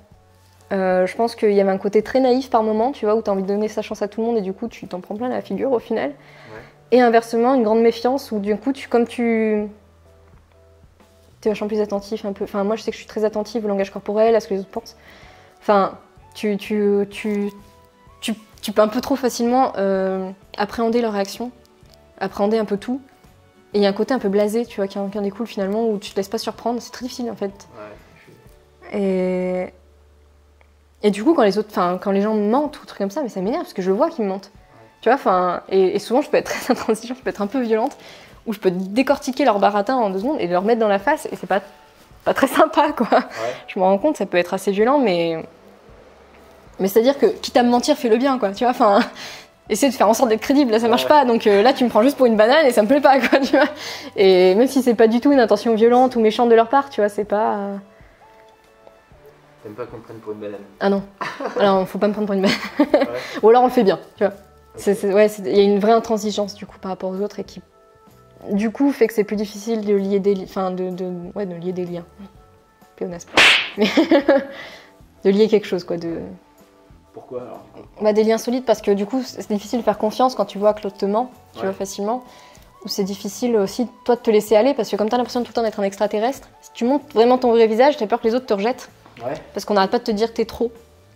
Je pense qu'il y avait un côté très naïf par moment, tu vois, où tu as envie de donner sa chance à tout le monde et du coup tu t'en prends plein la figure au final. Ouais. Et inversement, une grande méfiance où du coup, comme tu es vachement plus attentif un peu. Enfin, moi je sais que je suis très attentive au langage corporel, à ce que les autres pensent. Enfin, tu peux un peu trop facilement appréhender leurs réactions, appréhender un peu tout. Et il y a un côté un peu blasé, tu vois, qui en découle finalement, où tu te laisses pas surprendre. C'est très difficile en fait. Ouais, Et du coup, quand les gens me mentent ou trucs comme ça, mais ça m'énerve parce que je vois qu'ils me mentent. Tu vois, enfin, et souvent je peux être très intransigeante, je peux être un peu violente, où je peux décortiquer leur baratin en 2 secondes et leur mettre dans la face, et c'est pas très sympa, quoi. Ouais. Je me rends compte, ça peut être assez violent, mais c'est-à-dire que quitte à me mentir, fais-le bien, quoi. Tu vois, enfin, essaie de faire en sorte d'être crédible, là ça marche pas, donc là tu me prends juste pour une banane et ça me plaît pas, quoi, tu vois. Et même si c'est pas du tout une intention violente ou méchante de leur part, tu vois, c'est pas. T'aimes pas qu'on te prenne pour une banane? Ah non, alors faut pas me prendre pour une banane. Ouais. Ou alors on le fait bien, tu vois. Okay. Il y a une vraie intransigeance du coup par rapport aux autres et qui, du coup, fait que c'est plus difficile de lier des liens, de lier des liens. Pléonasme. Mais de lier quelque chose, quoi. Pourquoi alors? Des liens solides parce que du coup, c'est difficile de faire confiance quand tu vois que l'autre te ment, tu vois, facilement. Ou c'est difficile aussi, toi, de te laisser aller parce que comme t'as l'impression de tout le temps d'être un extraterrestre, si tu montres vraiment ton vrai visage, t'as peur que les autres te rejettent. Ouais. Parce qu'on n'arrête pas de te dire que t'es trop.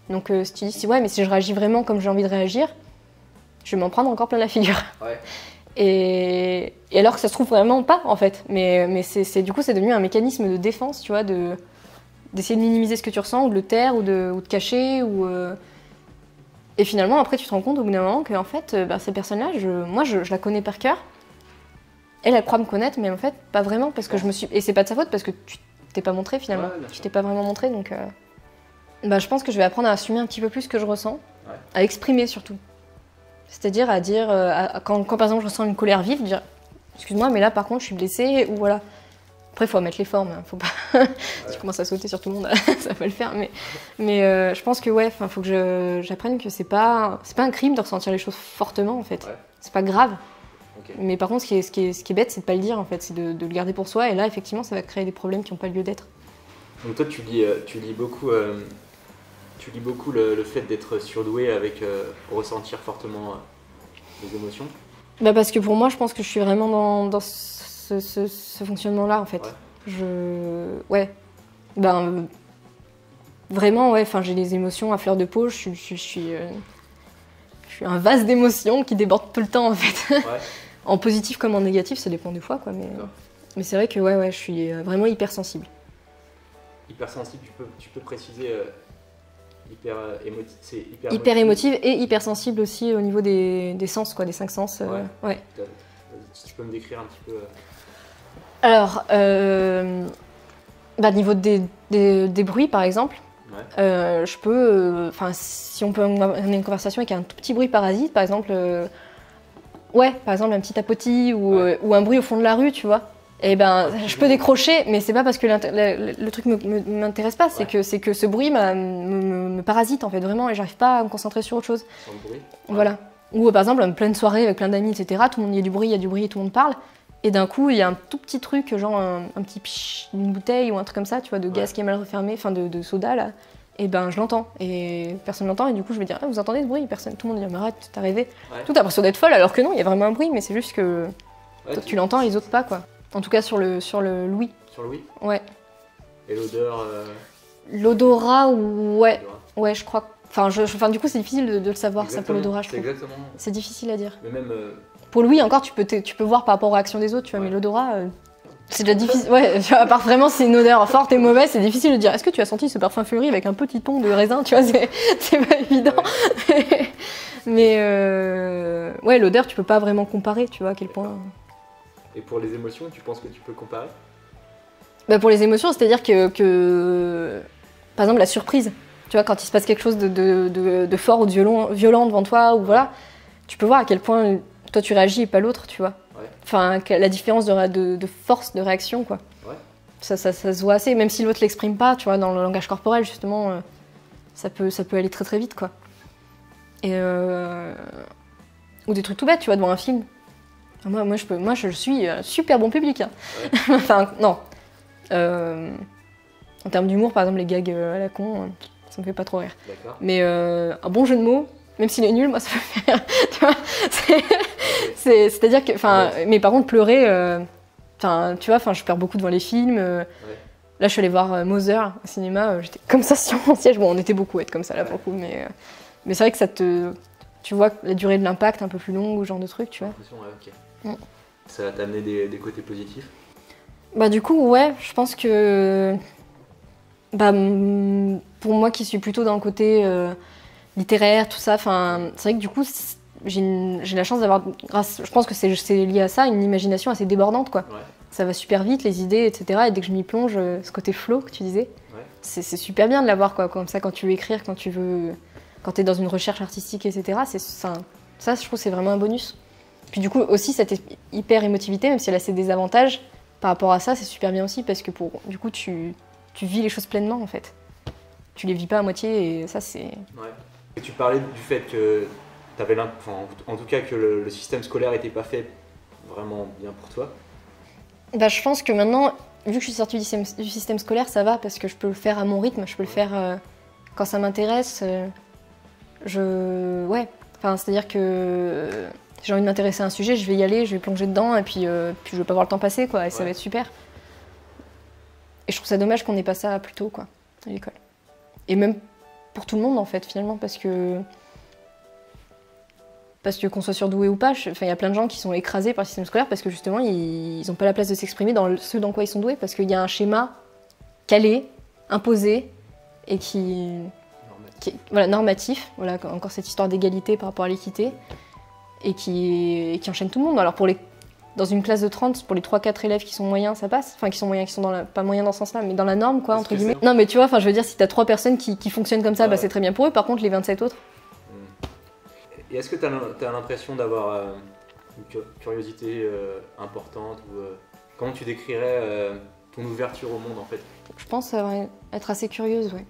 Donc si tu dis, mais si je réagis vraiment comme j'ai envie de réagir, je vais m'en prendre encore plein la figure. Ouais. Et alors que ça se trouve vraiment pas, en fait. Mais du coup, c'est devenu un mécanisme de défense, tu vois, d'essayer de minimiser ce que tu ressens, ou de le taire, ou de cacher, Et finalement, après, tu te rends compte au bout d'un moment que, en fait, ces personnes-là, moi, je la connais par cœur. Elle croit me connaître, mais en fait, pas vraiment, parce que je me suis... Et c'est pas de sa faute, parce que tu t'es pas montré, finalement. Ouais, tu t'es pas vraiment montré, donc... je pense que je vais apprendre à assumer un petit peu plus ce que je ressens, à exprimer, surtout. C'est-à-dire à dire, quand par exemple je ressens une colère vive, dire excuse-moi, mais là par contre je suis blessée, ou voilà. Après il faut mettre les formes, hein, faut pas. Si tu commences à sauter sur tout le monde, ça va le faire. Mais je pense que faut que j'apprenne que c'est pas un crime de ressentir les choses fortement en fait. Ouais. C'est pas grave. Okay. Mais par contre, ce qui est bête, c'est de pas le dire en fait, c'est de le garder pour soi. Et là effectivement, ça va créer des problèmes qui n'ont pas lieu d'être. Donc toi tu lis beaucoup. Tu lis beaucoup le fait d'être surdoué avec ressentir fortement les émotions. Parce que pour moi, je pense que je suis vraiment dans ce fonctionnement-là, en fait. Vraiment, j'ai les émotions à fleur de peau. Je suis un vase d'émotions qui déborde tout le temps, en fait. Ouais. En positif comme en négatif, ça dépend des fois, quoi. Mais c'est vrai que je suis vraiment hypersensible. Hypersensible, tu peux préciser... hyper émotive et hypersensible aussi au niveau des sens, quoi, des 5 sens. Ouais. Si tu peux me décrire un petit peu. Alors, niveau des bruits par exemple, je peux, si on peut amener une conversation avec un tout petit bruit parasite, par exemple, par exemple un petit tapotis ou un bruit au fond de la rue, tu vois. Et je peux décrocher, mais c'est pas parce que le truc m'intéresse pas, c'est que ce bruit me parasite en fait vraiment, et j'arrive pas à me concentrer sur autre chose. Sur le bruit. Voilà. Ou par exemple, en pleine soirée avec plein d'amis, etc. Tout le monde, il y a du bruit et tout le monde parle. Et d'un coup, il y a un tout petit truc, genre un petit psh d'une bouteille ou un truc comme ça, tu vois, de gaz qui est mal refermé, de soda là. Et je l'entends, et personne l'entend, et du coup je vais dire, vous entendez ce bruit? Personne, tout le monde dit, mais arrête, t'as rêvé. Tout a l'impression d'être folle, alors que non, il y a vraiment un bruit, mais c'est juste que toi tu l'entends et les autres pas, quoi. En tout cas sur le l'ouïe. Sur l'ouïe? Ouais. Et l'odeur L'odorat, ouais, je crois. Du coup c'est difficile de le savoir. Exactement. Ça pour l'odorat, je trouve. Exactement. C'est difficile à dire. Mais même. Pour l'ouïe encore, tu peux voir par rapport aux réactions des autres, tu vois, mais l'odorat, c'est déjà difficile. Ouais, à part vraiment si c'est une odeur forte et mauvaise, c'est difficile de dire. Est-ce que tu as senti ce parfum fleuri avec un petit ton de raisin, tu vois, c'est pas évident. Ouais. Mais l'odeur, tu peux pas vraiment comparer, tu vois, à quel point. Et pour les émotions, tu penses que tu peux comparer? Pour les émotions, c'est-à-dire que par exemple la surprise, tu vois, quand il se passe quelque chose de fort ou de violent devant toi, ou voilà, tu peux voir à quel point toi tu réagis et pas l'autre, tu vois. Ouais. Enfin, la différence de force de réaction, quoi. Ouais. Ça se voit assez, même si l'autre l'exprime pas, tu vois, dans le langage corporel justement, ça peut aller très très vite, quoi. Et ou des trucs tout bêtes, tu vois, devant un film. Moi, je suis super bon public. Hein. Ouais. Enfin, non. En termes d'humour, par exemple, les gags à la con, ça me fait pas trop rire. D'accord. Mais un bon jeu de mots, même s'il est nul, moi, ça me fait rire. Tu vois, c'est-à-dire que, mais par contre, pleurer, tu vois, je pleure beaucoup devant les films. Là, je suis allée voir Mother au cinéma, j'étais comme ça sur mon siège. Bon, on était beaucoup à être comme ça là pour le coup, mais c'est vrai que tu vois la durée de l'impact un peu plus longue ou ce genre de truc, tu vois. Ok. Ça t'a amené des côtés positifs? Bah du coup, ouais, je pense que pour moi qui suis plutôt dans le côté littéraire, tout ça, c'est vrai que du coup, j'ai la chance d'avoir, je pense que c'est lié à ça, une imagination assez débordante, quoi. Ouais. Ça va super vite, les idées, etc. Et dès que je m'y plonge, ce côté flow que tu disais, c'est super bien de l'avoir, quoi. Comme ça, quand tu veux écrire, quand t'es dans une recherche artistique, etc. Ça, je trouve, c'est vraiment un bonus. Puis du coup, aussi, cette hyper émotivité, même si elle a ses désavantages, par rapport à ça, c'est super bien aussi, parce que du coup, tu vis les choses pleinement, en fait. Tu les vis pas à moitié, et ça, c'est... Ouais. Et tu parlais du fait que t'avais en tout cas que le système scolaire n'était pas fait vraiment bien pour toi. Bah, je pense que maintenant, vu que je suis sortie du système scolaire, ça va, parce que je peux le faire à mon rythme, je peux le faire quand ça m'intéresse. C'est-à-dire que j'ai envie de m'intéresser à un sujet, je vais y aller, je vais plonger dedans, et puis je vais pas voir le temps passer, quoi, et ça va être super. Et je trouve ça dommage qu'on n'ait pas ça plus tôt, quoi, à l'école. Et même pour tout le monde, en fait, finalement, parce que qu'on soit surdoué ou pas, il y a plein de gens qui sont écrasés par le système scolaire parce que justement, ils n'ont pas la place de s'exprimer dans ce dans quoi ils sont doués, parce qu'il y a un schéma calé, imposé, et normatif, voilà, encore cette histoire d'égalité par rapport à l'équité, et qui enchaîne tout le monde. Alors dans une classe de 30, pour les 3-4 élèves qui sont moyens, ça passe. Enfin, qui sont moyens, pas moyens dans ce sens-là, mais dans la norme, quoi, entre guillemets. Non, mais tu vois, je veux dire, si t'as 3 personnes qui fonctionnent comme ça, c'est très bien pour eux. Par contre, les 27 autres... Et est-ce que tu as l'impression d'avoir une curiosité importante ou comment tu décrirais ton ouverture au monde en fait? Je pense être assez curieuse, ouais.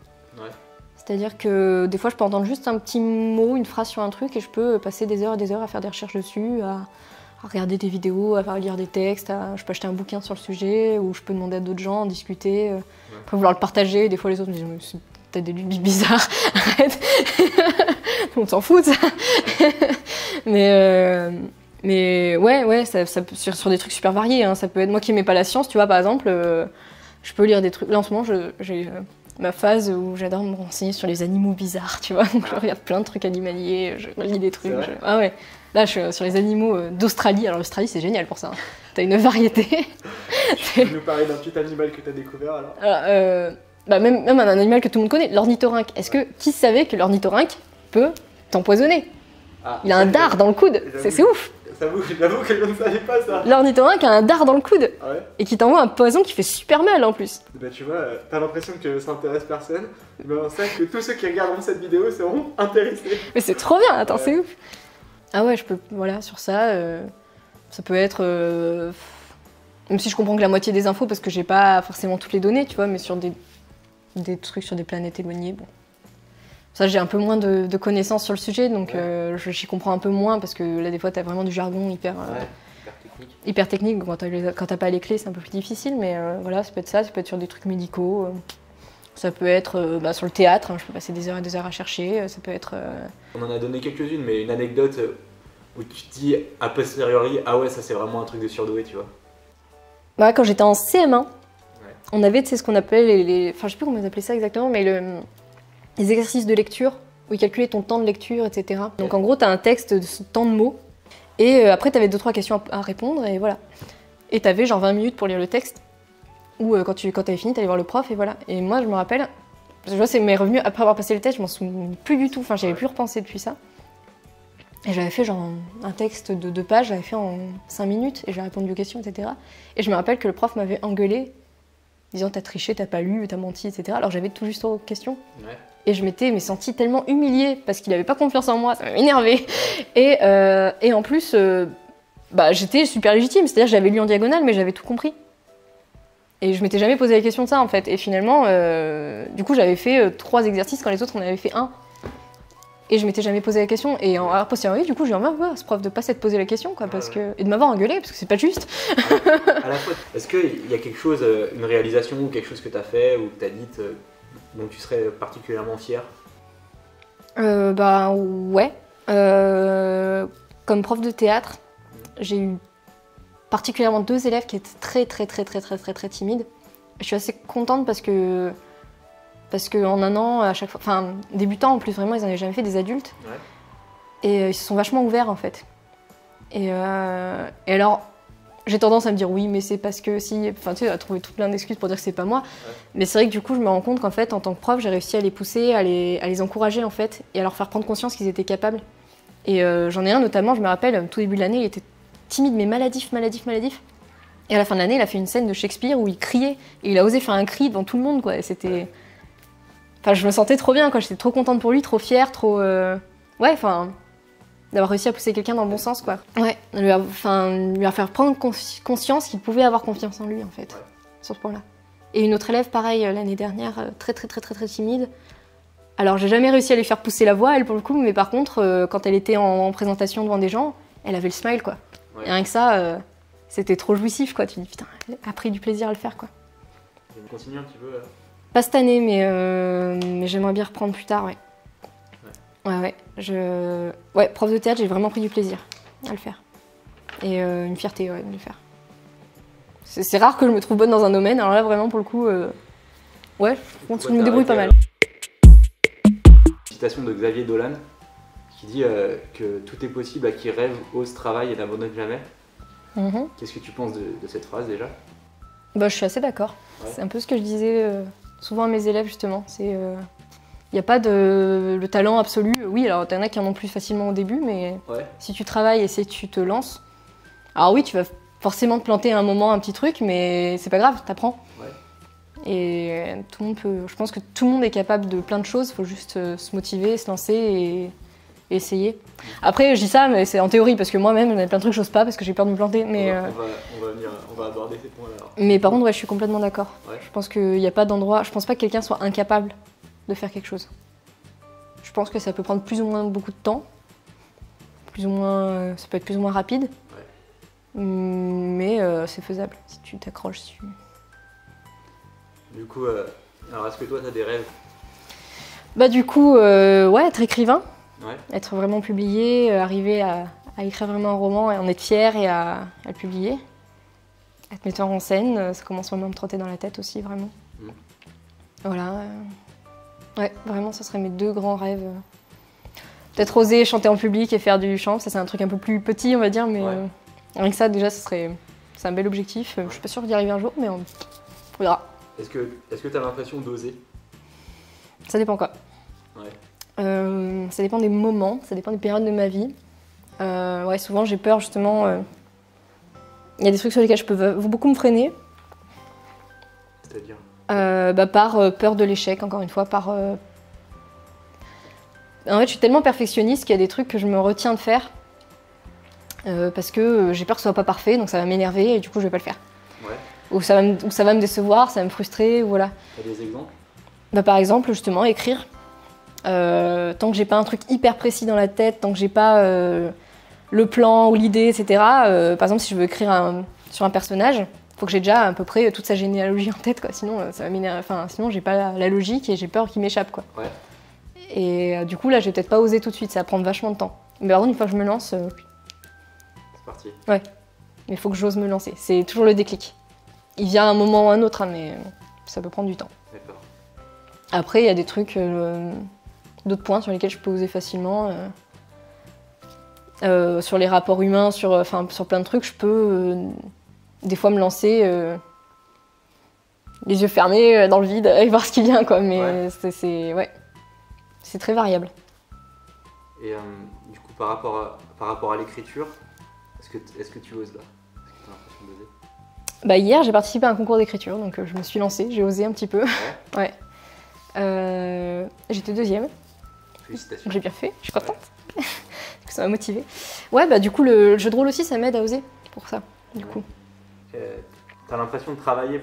C'est-à-dire que des fois je peux entendre juste un petit mot, une phrase sur un truc et je peux passer des heures et des heures à faire des recherches dessus, à regarder des vidéos, à lire des textes, je peux acheter un bouquin sur le sujet ou je peux demander à d'autres gens, en discuter, après vouloir le partager. Des fois les autres me disent t'as des lubies bizarres, arrête. On s'en fout de ça. mais ouais, ça peut, sur des trucs super variés. Hein. Ça peut être moi qui n'aimais pas la science, tu vois, par exemple, je peux lire des trucs. Là en ce moment, j'ai ma phase où j'adore me renseigner sur les animaux bizarres, tu vois. Donc je regarde plein de trucs animaliers, je lis des trucs. Ah ouais. Là, je suis sur les animaux d'Australie. Alors l'Australie, c'est génial pour ça. Hein. T'as une variété. Tu peux nous parler d'un petit animal que t'as découvert alors? Même un animal que tout le monde connaît, l'ornithorynque. Qui savait que l'ornithorynque peut t'empoisonner? Il a un dard dans le coude, c'est ouf. J'avoue que je ne savais pas ça. L'ornithorynque a un dard dans le coude et qui t'envoie un poison qui fait super mal en plus. Bah tu vois, t'as l'impression que ça intéresse personne, mais on sait que tous ceux qui regarderont cette vidéo seront intéressés. Mais c'est trop bien, attends, c'est ouf. Ah ouais, sur ça, ça peut être... même si je comprends que la moitié des infos, parce que j'ai pas forcément toutes les données, tu vois, mais sur des trucs sur des planètes éloignées, bon. Ça, j'ai un peu moins de connaissances sur le sujet, donc j'y comprends un peu moins, parce que là, des fois, t'as vraiment du jargon hyper technique. Quand t'as pas les clés, c'est un peu plus difficile, mais voilà, ça peut être sur des trucs médicaux, ça peut être sur le théâtre, hein, je peux passer des heures et des heures à chercher, ça peut être... On en a donné quelques-unes, mais une anecdote où tu te dis, a posteriori, ah ouais, ça c'est vraiment un truc de surdoué, tu vois. Bah, quand j'étais en CM1, on avait, tu sais, ce qu'on appelait enfin, je sais plus comment ils appelaient ça exactement, mais les exercices de lecture, où ils calculaient ton temps de lecture, etc. Donc en gros, tu as un texte de temps de mots, et après tu avais 2-3 questions à répondre, et voilà. Et tu avais genre 20 minutes pour lire le texte, ou quand tu avais fini, tu allais voir le prof, et voilà. Et moi, je me rappelle, parce que je vois, c'est mes revenus après avoir passé le test, je m'en souviens plus du tout, enfin, j'avais plus repensé depuis ça. Et j'avais fait genre un texte de 2 pages, j'avais fait en 5 minutes, et j'ai répondu aux questions, etc. Et je me rappelle que le prof m'avait engueulé, disant t'as triché, t'as pas lu, t'as menti, etc. Alors j'avais tout juste aux questions. Et je m'étais sentie tellement humiliée parce qu'il avait pas confiance en moi, ça m'a énervée. Et en plus, j'étais super légitime, c'est-à-dire que j'avais lu en diagonale, mais j'avais tout compris. Et je m'étais jamais posé la question de ça en fait. Et finalement, du coup, j'avais fait 3 exercices quand les autres en avaient fait 1. Et je m'étais jamais posé la question. Et a posteriori, du coup, j'ai envie ce prof de pas s'être posé la question, quoi, et de m'avoir engueulé, parce que c'est pas juste. À la fois, est-ce qu'il y a quelque chose, une réalisation ou quelque chose que tu as fait ou que tu as dit dont tu serais particulièrement fier? Bah ouais. Comme prof de théâtre, j'ai eu particulièrement 2 élèves qui étaient très timides. Je suis assez contente parce que en un an, à chaque fois, enfin débutants en plus, vraiment, ils n'avaient jamais fait des adultes. Ouais. Et ils se sont vachement ouverts en fait. Et alors, j'ai tendance à me dire oui, mais c'est parce que si, enfin tu sais, à trouver tout plein d'excuses pour dire que c'est pas moi. Ouais. Mais c'est vrai que du coup, je me rends compte qu'en fait, en tant que prof, j'ai réussi à les pousser, à les encourager en fait, et à leur faire prendre conscience qu'ils étaient capables. Et j'en ai un notamment, je me rappelle, tout début de l'année, il était timide mais maladif. Et à la fin de l'année, il a fait une scène de Shakespeare où il criait, et il a osé faire un cri devant tout le monde, quoi. Et c'était... Enfin, je me sentais trop bien, quoi. J'étais trop contente pour lui, trop fière, trop... Ouais, enfin... D'avoir réussi à pousser quelqu'un dans le bon sens, quoi. Ouais, lui faire prendre conscience qu'il pouvait avoir confiance en lui, en fait, sur ce point-là. Et une autre élève, pareil, l'année dernière, très timide. Alors, j'ai jamais réussi à lui faire pousser la voix, elle, pour le coup, mais par contre, quand elle était en présentation devant des gens, elle avait le smile, quoi. Ouais. Et rien que ça, c'était trop jouissif, quoi. Tu te dis, putain, elle a pris du plaisir à le faire, quoi. On continue un petit peu Pas cette année, mais j'aimerais bien reprendre plus tard, ouais. Ouais, prof de théâtre, j'ai vraiment pris du plaisir à le faire. Et une fierté, ouais, de le faire. C'est rare que je me trouve bonne dans un domaine, alors là, vraiment, pour le coup, ouais, je pense que je me débrouille pas mal. Citation de Xavier Dolan, qui dit que tout est possible à qui rêve, ose, travaille et n'abandonne jamais. Qu'est-ce que tu penses de cette phrase, déjà? Bah, je suis assez d'accord. Ouais. C'est un peu ce que je disais souvent à mes élèves, justement. C'est... Il n'y a pas le talent absolu. Oui, alors t'en as qui en ont plus facilement au début, mais si tu travailles et si tu te lances, alors oui, tu vas forcément te planter à un moment, un petit truc, mais c'est pas grave, t'apprends. Ouais. Et tout le monde peut. Je pense que tout le monde est capable de plein de choses. Il faut juste se motiver, se lancer et essayer. Après, je dis ça, mais c'est en théorie, parce que moi-même, il y a plein de trucs que j'ose pas parce que j'ai peur de me planter. Mais on va aborder ces points-là. Mais par contre, ouais, je suis complètement d'accord. Ouais. Je pense qu'il n'y a pas d'endroit. Je pense pas que quelqu'un soit incapable de faire quelque chose. Je pense que ça peut prendre plus ou moins beaucoup de temps, ça peut être plus ou moins rapide, mais c'est faisable si tu t'accroches dessus. Du coup, alors est-ce que toi tu as des rêves? Bah du coup, ouais, être écrivain, être vraiment publié, arriver à écrire vraiment un roman et en être fier et à le publier. Être metteur en scène, ça commence vraiment à me trotter dans la tête aussi, vraiment. Voilà. Ouais, vraiment, ce serait mes 2 grands rêves. Peut-être oser chanter en public et faire du chant, ça c'est un truc un peu plus petit, on va dire, mais rien que ça, déjà, c'est un bel objectif. Je suis pas sûre d'y arriver un jour, mais on verra. Est-ce que tu as l'impression d'oser? Ça dépend quoi. Ça dépend des moments, ça dépend des périodes de ma vie. Ouais, souvent j'ai peur, justement. Il y a des trucs sur lesquels je peux beaucoup me freiner. C'est-à-dire par peur de l'échec, encore une fois, En fait, je suis tellement perfectionniste qu'il y a des trucs que je me retiens de faire parce que j'ai peur que ce soit pas parfait, donc ça va m'énerver et du coup je vais pas le faire. Ouais. Ou ça va me décevoir, ça va me frustrer, voilà. T'as des exemples? Par exemple, justement, écrire. Tant que j'ai pas un truc hyper précis dans la tête, tant que j'ai pas le plan ou l'idée, etc. Par exemple, si je veux écrire sur un personnage, faut que j'ai déjà à peu près toute sa généalogie en tête, quoi. Sinon, ça va m'énerver. Enfin, sinon, j'ai pas la logique et j'ai peur qu'il m'échappe, quoi. Ouais. Et du coup, là, je vais peut-être pas oser tout de suite. Ça va prendre vachement de temps. Mais par contre, une fois que je me lance, c'est parti. Ouais. Mais il faut que j'ose me lancer. C'est toujours le déclic. Il vient à un moment ou à un autre, hein, mais ça peut prendre du temps. D'accord. Après, il y a des trucs, d'autres points sur lesquels je peux oser facilement. Sur les rapports humains, sur plein de trucs, je peux des fois me lancer les yeux fermés dans le vide et voir ce qui vient, quoi. Mais c'est très variable. Et du coup, par rapport à l'écriture, est-ce que tu oses là? Est-ce que tu as l'impression d'oser? Hier, j'ai participé à un concours d'écriture, donc je me suis lancée, j'ai osé un petit peu. Ouais. J'étais 2e. Félicitations. J'ai bien fait, je suis contente. Ça m'a motivée. Ouais, du coup, le jeu de rôle aussi, ça m'aide à oser pour ça, du coup. T'as l'impression de travailler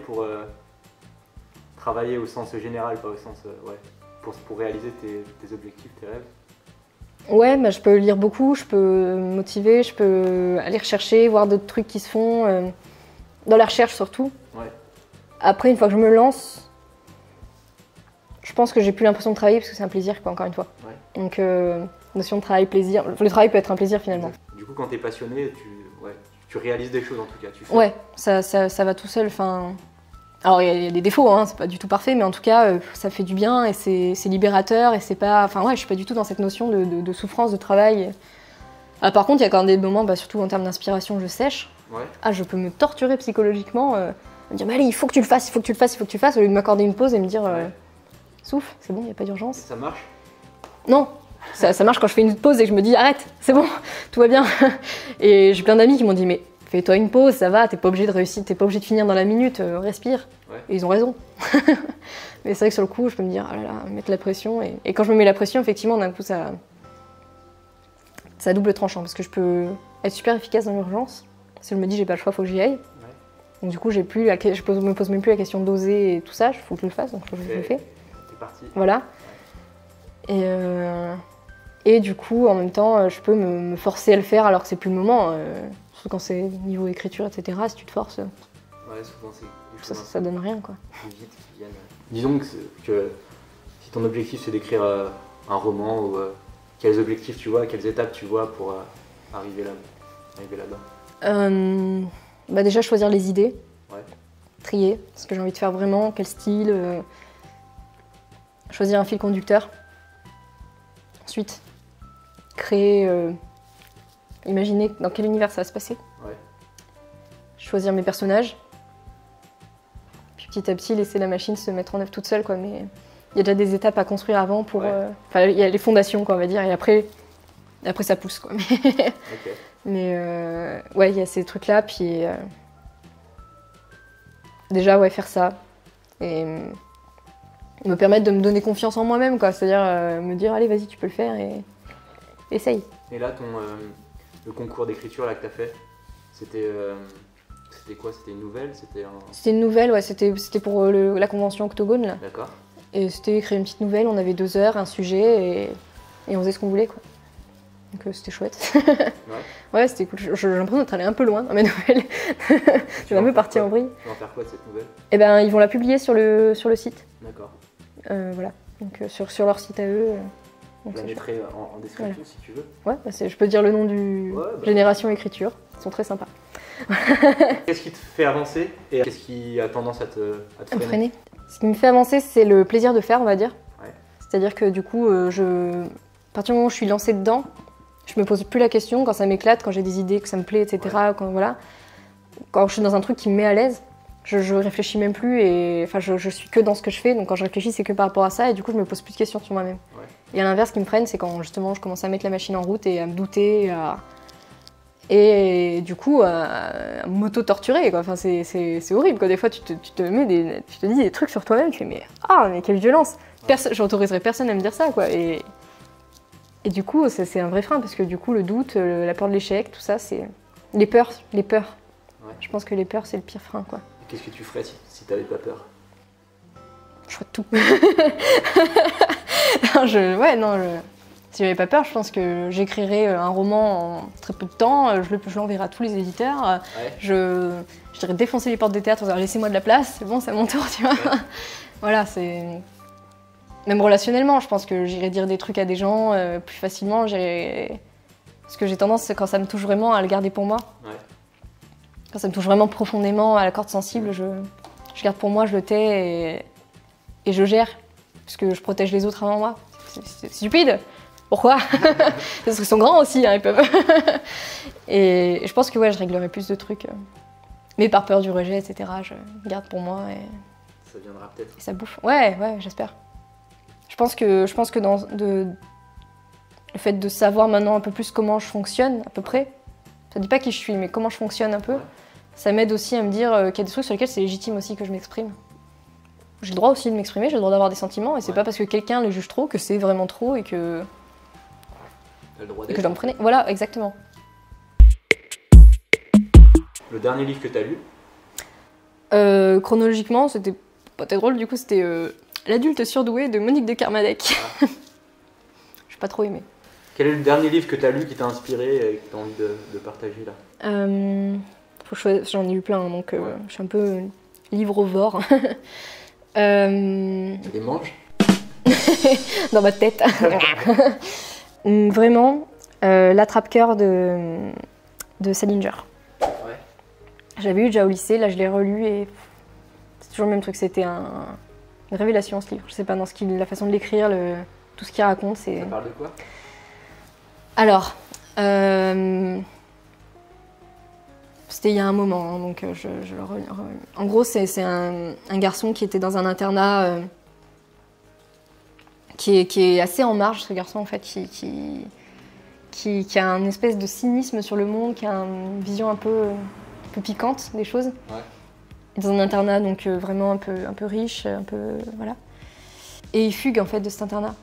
travailler au sens général, pas au sens... pour réaliser tes objectifs, tes rêves? Ouais, bah, je peux lire beaucoup, je peux me motiver, je peux aller rechercher, voir d'autres trucs qui se font, dans la recherche surtout. Ouais. Après, une fois que je me lance, je pense que j'ai plus l'impression de travailler parce que c'est un plaisir, quoi, encore une fois. Ouais. Donc, notion de travail-plaisir. Le travail peut être un plaisir finalement. Du coup, quand t'es passionné, tu réalises des choses en tout cas. Tu fais. Ouais, ça va tout seul. Enfin... Alors, il y a des défauts, hein, c'est pas du tout parfait, mais en tout cas, ça fait du bien et c'est libérateur et c'est pas. Enfin, ouais, je suis pas du tout dans cette notion de souffrance, de travail. Ah, par contre, il y a quand même des moments, bah, surtout en termes d'inspiration, je sèche. Ouais. Ah, je peux me torturer psychologiquement, me dire, mais allez, il faut que tu le fasses, il faut que tu le fasses, il faut que tu le fasses, au lieu de m'accorder une pause et me dire, Ouais. souffle, c'est bon, il n'y a pas d'urgence. Ça marche? Non, ça marche quand je fais une pause et que je me dis, arrête, c'est bon, tout va bien. Et j'ai plein d'amis qui m'ont dit, mais fais-toi une pause, ça va, t'es pas obligé de réussir, t'es pas obligé de finir dans la minute, respire. Ouais. Et ils ont raison. Mais c'est vrai que sur le coup, je peux me dire, ah là là, mettre la pression. Et quand je me mets la pression, effectivement, d'un coup, ça double tranchant. Parce que je peux être super efficace dans l'urgence. Si je me dis, j'ai pas le choix, faut que j'y aille. Ouais. Donc du coup, je me pose même plus la question d'oser et tout ça, il faut que je le fasse, donc je le fais. T'es parti. Voilà. Et du coup, en même temps, je peux me forcer à le faire alors que c'est plus le moment. Surtout quand c'est niveau écriture, etc. Si tu te forces, Ouais, souvent c'est ça donne rien, quoi. Plus vite qui viennent. Disons que si ton objectif c'est d'écrire un roman, ou quels objectifs tu vois, quelles étapes tu vois pour arriver là-bas? Bah déjà, choisir les idées. Ouais. Trier ce que j'ai envie de faire vraiment, quel style. Choisir un fil conducteur. Ensuite, créer. Imaginer dans quel univers ça va se passer. Ouais. Choisir mes personnages. Puis petit à petit, laisser la machine se mettre en œuvre toute seule, quoi. Mais il y a déjà des étapes à construire avant pour. Enfin, il y a les fondations, quoi, on va dire, et après ça pousse, quoi. Okay. Mais ouais, il y a ces trucs-là, puis déjà, ouais, faire ça. Et me permettre de me donner confiance en moi-même, quoi. C'est-à-dire me dire, allez, vas-y, tu peux le faire et essaye. Et là, le concours d'écriture là que t'as fait, c'était quoi? C'était une nouvelle? C'était une nouvelle, ouais, c'était pour la convention Octogone, là. D'accord. Et c'était écrire une petite nouvelle, on avait 2 heures, un sujet, et on faisait ce qu'on voulait, quoi. Donc c'était chouette. Ouais, c'était cool. J'ai l'impression d'être allée un peu loin dans mes nouvelles. Je suis un peu partie en vrille. Tu vas en faire quoi de cette nouvelle? Eh ben, ils vont la publier sur le site. D'accord. Voilà. Donc sur leur site à eux. Je la mettrai en description, voilà, si tu veux. Ouais, bah je peux te dire le nom du Génération Écriture. Ils sont très sympas. Qu'est-ce qui te fait avancer et qu'est-ce qui a tendance à te freiner? Ce qui me fait avancer, c'est le plaisir de faire, on va dire. Ouais. C'est-à-dire que du coup, à partir du moment où je suis lancée dedans, je me pose plus la question quand ça m'éclate, quand j'ai des idées, que ça me plaît, etc. Ouais. Quand je suis dans un truc qui me met à l'aise, je réfléchis même plus et enfin je suis que dans ce que je fais. Donc quand je réfléchis, c'est que par rapport à ça et du coup, je me pose plus de questions sur moi-même. Ouais. Et à l'inverse, ce qui me freine, c'est quand justement je commence à mettre la machine en route et à me douter, et du coup à m'auto-torturer, quoi. Enfin, c'est horrible, quoi. Des fois, tu te dis des trucs sur toi-même, tu fais mais quelle violence. J'autoriserais personne à me dire ça, quoi. Et du coup, c'est un vrai frein, parce que du coup, le doute, la peur de l'échec, tout ça, c'est... Les peurs. Ouais. Je pense que les peurs, c'est le pire frein, quoi. Qu'est-ce que tu ferais si t'avais pas peur? Je ferais tout. Si j'avais pas peur, je pense que j'écrirais un roman en très peu de temps, je l'enverrai à tous les éditeurs, ouais. Je dirais défoncer les portes des théâtres, laissez-moi de la place, c'est bon, c'est mon tour, tu vois. Ouais. Voilà, c'est... Même relationnellement, je pense que j'irais dire des trucs à des gens plus facilement. Parce que j'ai tendance, quand ça me touche vraiment, à le garder pour moi. Ouais. Quand ça me touche vraiment profondément à la corde sensible, je garde pour moi, je le tais et je gère. Parce que je protège les autres avant moi. C'est stupide. Pourquoi? Parce qu'ils sont grands aussi, hein, ils peuvent. Et je pense que ouais, je réglerai plus de trucs. Mais par peur du rejet, etc., je garde pour moi. Et ça viendra peut-être. Et ça bouffe. Ouais, j'espère. Je pense que le fait de savoir maintenant un peu plus comment je fonctionne, à peu près, ça dit pas qui je suis, mais comment je fonctionne un peu, ouais. Ça m'aide aussi à me dire qu'il y a des trucs sur lesquels c'est légitime aussi que je m'exprime. J'ai le droit aussi de m'exprimer, j'ai le droit d'avoir des sentiments, et c'est pas parce que quelqu'un les juge trop que c'est vraiment trop et que je dois me freiner. Voilà, exactement. Le dernier livre que tu as lu? Chronologiquement, c'était pas très drôle, du coup, c'était L'adulte surdoué de Monique de Kermadec. Ah. J'ai pas trop aimé. Quel est le dernier livre que tu as lu qui t'a inspiré et que tu as envie de partager là? J'en ai eu plein, donc je suis un peu livre-ovore. Des manches? Dans ma tête. Vraiment, l'attrape-cœur de Salinger. Ouais. J'avais eu déjà au lycée, là je l'ai relu et c'est toujours le même truc, c'était une révélation ce livre. Je sais pas, dans la façon de l'écrire, tout ce qu'il raconte, c'est... Ça parle de quoi? Alors, c'était il y a un moment, hein, donc je le relis. En gros, c'est un garçon qui était dans un internat qui est assez en marge, ce garçon en fait, qui a une espèce de cynisme sur le monde, qui a une vision un peu piquante des choses. Ouais. Dans un internat donc vraiment un peu riche, un peu voilà. Et il fugue en fait de cet internat.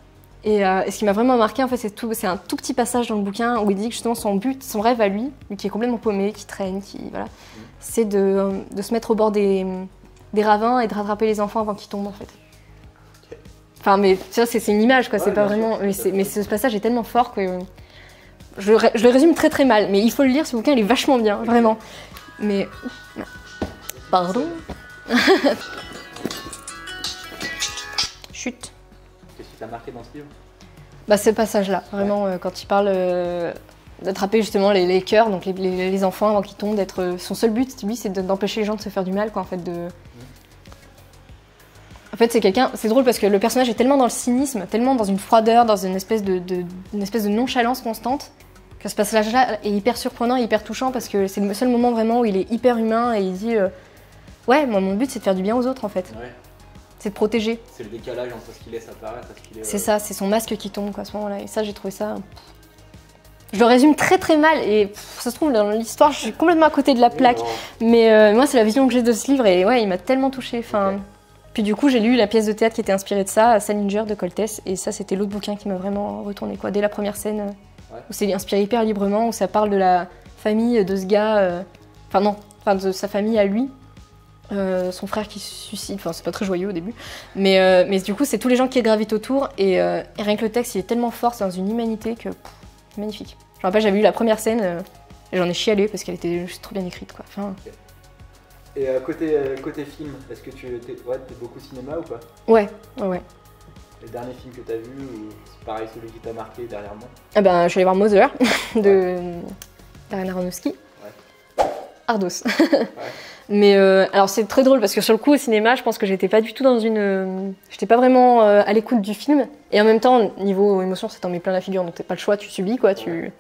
Et ce qui m'a vraiment marqué en fait, c'est un tout petit passage dans le bouquin où il dit que justement son rêve à lui qui est complètement paumé, qui traîne, voilà, c'est de se mettre au bord des ravins et de rattraper les enfants avant qu'ils tombent en fait. Okay. Enfin mais tu vois, c'est une image quoi, Ouais, c'est pas vraiment, mais ce passage est tellement fort que je le résume très très mal, mais il faut le lire, ce bouquin il est vachement bien, vraiment. Mais pardon. Chut. Qu'est-ce qui t'a marqué dans ce livre? Bah, ce passage-là, vraiment, quand il parle d'attraper justement les cœurs, donc les enfants avant qu'ils tombent, son seul but, lui, c'est d'empêcher les gens de se faire du mal, quoi, en fait. En fait, c'est drôle parce que le personnage est tellement dans le cynisme, tellement dans une froideur, dans une espèce de nonchalance constante, que ce passage-là est hyper surprenant et hyper touchant parce que c'est le seul moment vraiment où il est hyper humain et il dit ouais, moi, mon but, c'est de faire du bien aux autres, en fait. Ouais. C'est de protéger. C'est le décalage entre ce qu'il laisse apparaître et ce qu'il est... C'est ça, c'est son masque qui tombe, quoi, à ce moment-là. Et ça, j'ai trouvé ça... Je le résume très très mal et ça se trouve, dans l'histoire, je suis complètement à côté de la plaque. Mais moi, c'est la vision que j'ai de ce livre et ouais, il m'a tellement touchée. Enfin... Okay. Puis du coup, j'ai lu la pièce de théâtre qui était inspirée de ça, Salinger de Coltès, et ça, c'était l'autre bouquin qui m'a vraiment retourné, quoi. Dès la première scène, où c'est inspiré hyper librement, où ça parle de la famille de ce gars... de sa famille à lui. Son frère qui se suicide, enfin c'est pas très joyeux au début, mais du coup c'est tous les gens qui gravitent autour et rien que le texte il est tellement fort, c'est dans une humanité que c'est magnifique. Je me rappelle, j'avais lu la première scène et j'en ai chialé parce qu'elle était juste trop bien écrite quoi. Enfin... Okay. Et côté film, est-ce que t'es beaucoup cinéma ou pas? Ouais. Le dernier film que t'as vu ou c'est pareil celui qui t'a marqué dernièrement? Ah ben je suis allée voir Mother de Darren Aronofsky. Ouais. Ardos. Ouais. Mais alors c'est très drôle parce que sur le coup au cinéma, je pense que j'étais pas du tout j'étais pas vraiment à l'écoute du film et en même temps niveau émotion, ça t'en met plein la figure, donc t'as pas le choix, tu subis quoi, il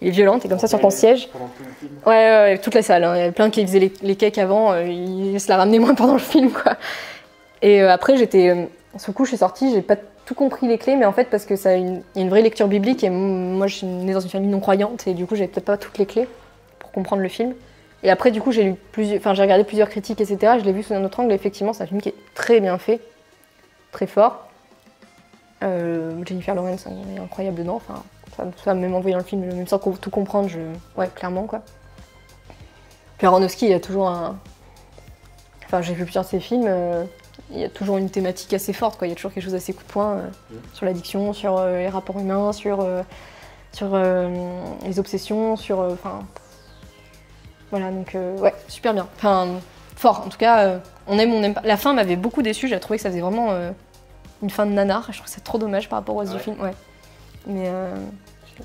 est violent, t'es comme ça sur ton siège. Pendant tout le film. Ouais, toute la salle. Hein. Il y avait plein qui faisaient les cakes avant, ils se la ramenaient moins pendant le film quoi. Et après sur le coup je suis sortie, j'ai pas tout compris les clés, mais en fait parce que ça il y a une vraie lecture biblique et moi je suis née dans une famille non croyante et du coup j'avais peut-être pas toutes les clés pour comprendre le film. Et après, du coup, j'ai regardé plusieurs critiques, etc. Je l'ai vu sous un autre angle. Et effectivement, c'est un film qui est très bien fait, très fort. Jennifer Lawrence est incroyable dedans. Enfin, ça m'a même envoyé dans le film, même sans tout comprendre. Ouais, clairement, quoi. Puis Aronofsky, il y a toujours Enfin, j'ai vu plusieurs de ses films. Il y a toujours une thématique assez forte, quoi. Il y a toujours quelque chose d'assez coup de poing sur l'addiction, sur les rapports humains, sur les obsessions, Voilà, donc ouais, super bien. Enfin, fort. En tout cas, on aime pas. La fin m'avait beaucoup déçue. J'ai trouvé que ça faisait vraiment une fin de nanar. Je trouve que c'est trop dommage par rapport au reste du film. Ouais. Mais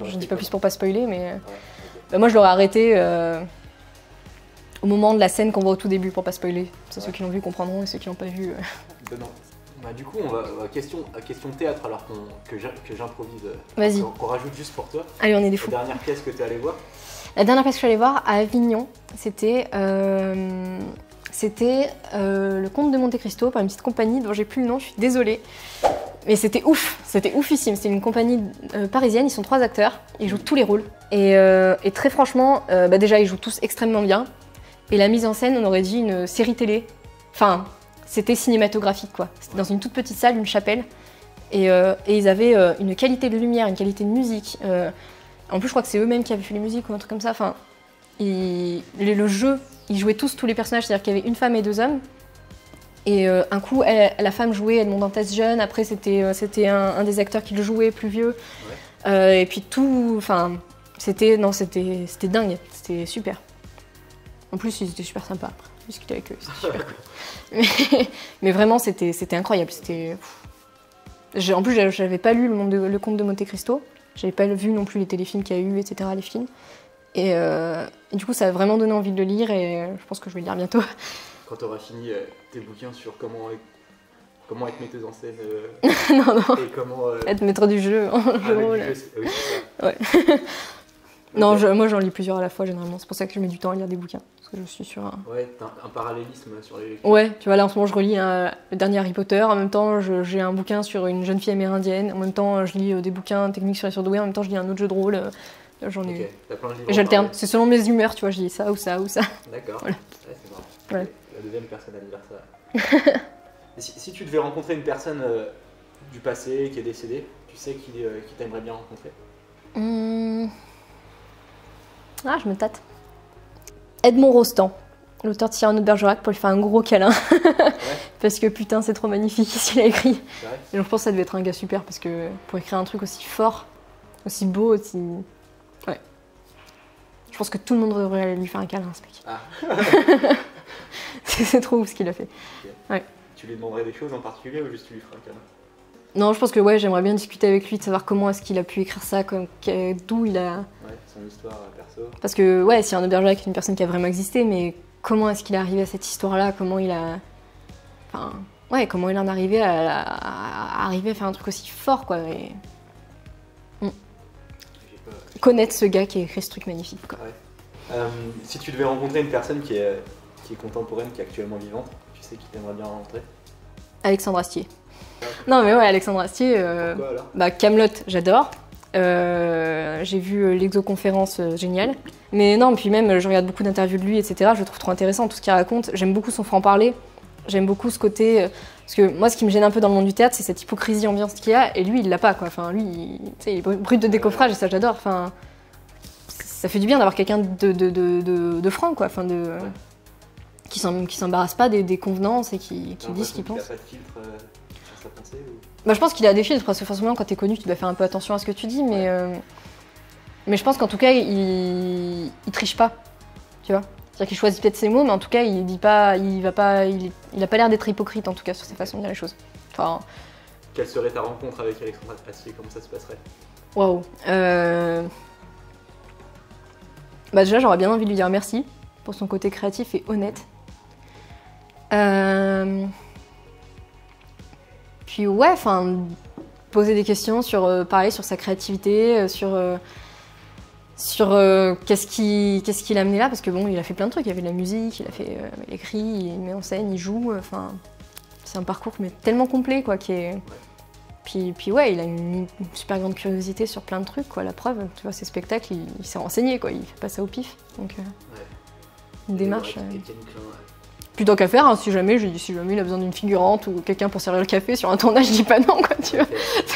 je dis pas plus pour pas spoiler, mais moi je l'aurais arrêté au moment de la scène qu'on voit au tout début pour pas spoiler. C'est ceux qui l'ont vu comprendront et ceux qui l'ont pas vu. Non. Bah, du coup, on va question théâtre alors que j'improvise. Vas-y. Qu'on rajoute juste pour toi. Allez, on est des fous. La dernière pièce que tu es allé voir? La dernière pièce que je suis allée voir à Avignon, c'était Le Comte de Monte Cristo par une petite compagnie dont j'ai plus le nom, je suis désolée. Mais c'était oufissime. C'est une compagnie parisienne, ils sont 3 acteurs, ils jouent tous les rôles. Et très franchement, déjà ils jouent tous extrêmement bien. Et la mise en scène, on aurait dit une série télé. Enfin, c'était cinématographique quoi. C'était dans une toute petite salle, une chapelle. Et ils avaient une qualité de lumière, une qualité de musique. En plus, je crois que c'est eux-mêmes qui avaient fait les musiques ou un truc comme ça. Enfin, le jeu, ils jouaient tous les personnages, c'est-à-dire qu'il y avait une femme et 2 hommes. Et un coup, la femme jouait Edmond Dantès jeune. Après, c'était un des acteurs qui le jouait, plus vieux. Et puis tout, enfin, c'était dingue, c'était super. En plus, ils étaient super sympas après, discuter avec eux, c'était super cool. Mais vraiment, c'était incroyable. En plus, j'avais pas lu le Comte de Monte Cristo, j'avais pas vu non plus les téléfilms qu'il y a eu, etc., les films. Et du coup, ça a vraiment donné envie de le lire et je pense que je vais le lire bientôt. Quand tu auras fini tes bouquins sur comment être metteuse en scène non. et comment... Être maître du jeu en jeu de rôle. Oui, c'est ça. Ouais. Non, moi j'en lis plusieurs à la fois généralement, c'est pour ça que je mets du temps à lire des bouquins. Parce que je suis sur un... Ouais, t'as un parallélisme sur les lectures. Ouais, tu vois, là en ce moment je relis le dernier Harry Potter, en même temps j'ai un bouquin sur une jeune fille amérindienne, en même temps je lis des bouquins techniques sur les surdoués, en même temps je lis un autre jeu de rôle. J'en ai... Ok, t'as plein de livres. Et j'alterne, c'est selon mes humeurs, tu vois, je lis ça ou ça ou ça. D'accord, Voilà. Ouais, c'est marrant. Voilà. La deuxième personne à lire ça. Et si tu devais rencontrer une personne du passé qui est décédée, tu sais qui t'aimerais bien rencontrer? Ah, je me tâte. Edmond Rostand, l'auteur de Cyrano de Bergerac, pour lui faire un gros câlin. Ouais. Parce que putain, c'est trop magnifique ce qu'il a écrit. C'est vrai. Et je pense que ça devait être un gars super, parce que pour écrire un truc aussi fort, aussi beau, aussi... Ouais. Je pense que tout le monde devrait lui faire un câlin, ce mec. Ah. C'est trop ouf ce qu'il a fait. Okay. Ouais. Tu lui demanderais des choses en particulier ou juste tu lui ferais un câlin? Non, je pense que ouais, j'aimerais bien discuter avec lui, de savoir comment est-ce qu'il a pu écrire ça, d'où il a... Ouais, son histoire perso. Parce que ouais, Cyrano de Bergerac est une personne qui a vraiment existé, mais comment est-ce qu'il est arrivé à cette histoire-là? Comment il a... Enfin, ouais, comment il en est arrivé à arriver à faire un truc aussi fort, quoi. Et... Connaître ce gars qui a écrit ce truc magnifique, quoi. Ouais. Si tu devais rencontrer une personne qui est contemporaine, qui est actuellement vivante, tu sais qui t'aimerais bien rencontrer? Alexandre Astier. Non mais ouais, Alexandre Astier, Pourquoi alors? bah Kaamelott, j'adore. J'ai vu l'exoconférence, géniale. Mais non, puis même, je regarde beaucoup d'interviews de lui, etc. Je le trouve trop intéressant, tout ce qu'il raconte. J'aime beaucoup son franc-parler. J'aime beaucoup ce côté... parce que moi, ce qui me gêne un peu dans le monde du théâtre, c'est cette hypocrisie ambiance qu'il y a. Et lui, il l'a pas, quoi. Enfin, lui, il est brut de décoffrage et ça, j'adore. Enfin, ça fait du bien d'avoir quelqu'un de franc, quoi. Enfin, qui s'embarrasse pas des convenances et qui dit ce qu'il pense. Il a pas de filtre sur sa pensée ou... Bah, je pense qu'il a des filtres, parce que forcément, quand t'es connu, tu dois faire un peu attention à ce que tu dis, mais je pense qu'en tout cas, il triche pas, tu vois. C'est-à-dire qu'il choisit peut-être ses mots, mais en tout cas, il dit pas, il a pas l'air d'être hypocrite, en tout cas, sur sa façon de dire les choses. Enfin, Quelle serait ta rencontre avec Alexandre Astier? Comment ça se passerait? waouh. Bah déjà, j'aurais bien envie de lui dire merci pour son côté créatif et honnête. Puis ouais, enfin, poser des questions sur, pareil, sur sa créativité, sur qu'est-ce qui l'a amené là, parce que bon, il a fait plein de trucs, il a fait de la musique, il écrit, il met en scène, il joue, enfin, c'est un parcours mais tellement complet, quoi, qui est... Puis ouais, il a une super grande curiosité sur plein de trucs, quoi, la preuve, tu vois, ses spectacles, il s'est renseigné, quoi, il fait pas ça au pif, donc une démarche... Plutôt qu'à faire, hein, si jamais il a besoin d'une figurante ou quelqu'un pour servir le café sur un tournage, je dis pas non, quoi, tu vois.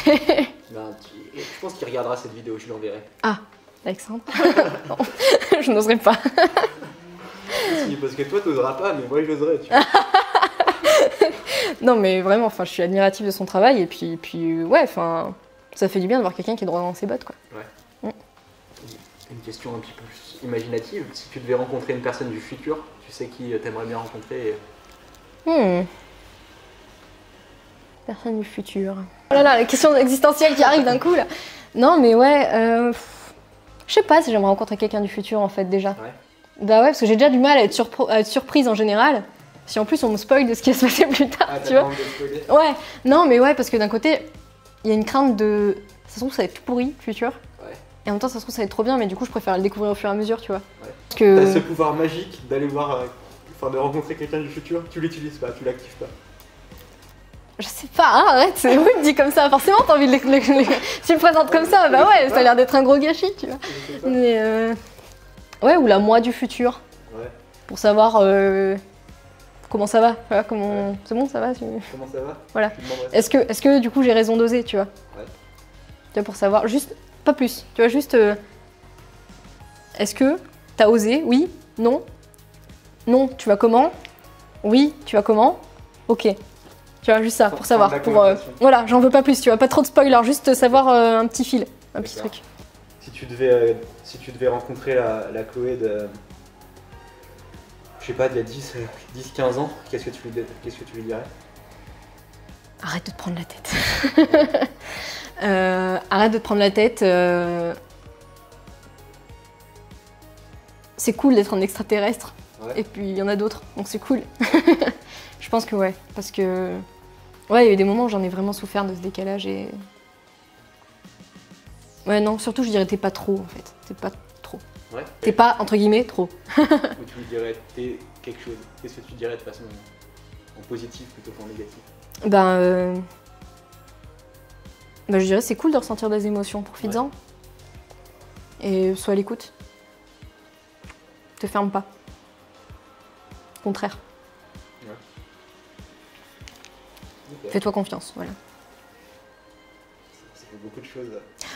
Je pense qu'il regardera cette vidéo, je l'enverrai. Ah, Alexandre. Non, je n'oserais pas. Si, parce que toi, t'oseras pas, mais moi, j'oserais, tu vois. Non, mais vraiment, enfin, je suis admirative de son travail, et puis ouais, enfin, ça fait du bien de voir quelqu'un qui est droit dans ses bottes, quoi. Ouais. Une question un petit peu plus imaginative. Si tu devais rencontrer une personne du futur, tu sais qui t'aimerais bien rencontrer Personne du futur. Oh là là, la question existentielle qui arrive d'un coup, là. Non, mais ouais, je sais pas si j'aimerais rencontrer quelqu'un du futur, en fait, déjà. Ouais. Bah ouais, parce que j'ai déjà du mal à être surprise en général. Si en plus on me spoil de ce qui va se passer plus tard, tu vois. Ouais, non, mais ouais, parce que d'un côté, il y a une crainte de... Ça se trouve, ça va être tout pourri, le futur. Ouais. Et en même temps, ça se trouve, ça va être trop bien, mais du coup, je préfère le découvrir au fur et à mesure, tu vois. Ouais. Parce que... T'as ce pouvoir magique d'aller voir... de rencontrer quelqu'un du futur, tu l'utilises pas, tu l'actives pas. Je sais pas, hein, arrête, c'est oui, dit comme ça, forcément t'as envie de tu le présentes comme ça, bah ouais, ça a l'air d'être un gros gâchis, tu vois. Mais ouais, ou la moi du futur. Ouais. Pour savoir comment ça va, voilà, comment... Ouais. C'est bon, ça va Comment ça va? Voilà. Est-ce que du coup j'ai raison d'oser, tu vois? Ouais. Tu vois, pour savoir, juste, pas plus, tu vois, juste... Est-ce que t'as osé? Oui? Non? Non, tu vas comment? Oui, tu vas comment? Ok. Tu vois, juste ça, pour savoir. Voilà, j'en veux pas plus, tu vois, pas trop de spoilers, juste savoir un petit fil. un petit truc. Si tu devais rencontrer la Chloé de, je sais pas, d'il y a 10-15 ans, qu'est-ce que tu lui dirais? Arrête de te prendre la tête. Arrête de te prendre la tête. C'est cool d'être un extraterrestre. Ouais. Et puis il y en a d'autres, donc c'est cool. Je pense que ouais, parce que ouais, il y a eu des moments où j'en ai vraiment souffert de ce décalage et ouais, non, surtout je dirais t'es pas trop en fait, t'es pas trop. Ouais. T'es pas entre guillemets trop. Ou tu lui dirais t'es quelque chose. Qu'est-ce que tu dirais de façon en positif plutôt qu'en négatif? Je dirais c'est cool de ressentir des émotions, profites-en. Et sois à l'écoute. Te ferme pas. Au contraire. Ouais. Okay. Fais-toi confiance, voilà. Ça fait beaucoup de choses.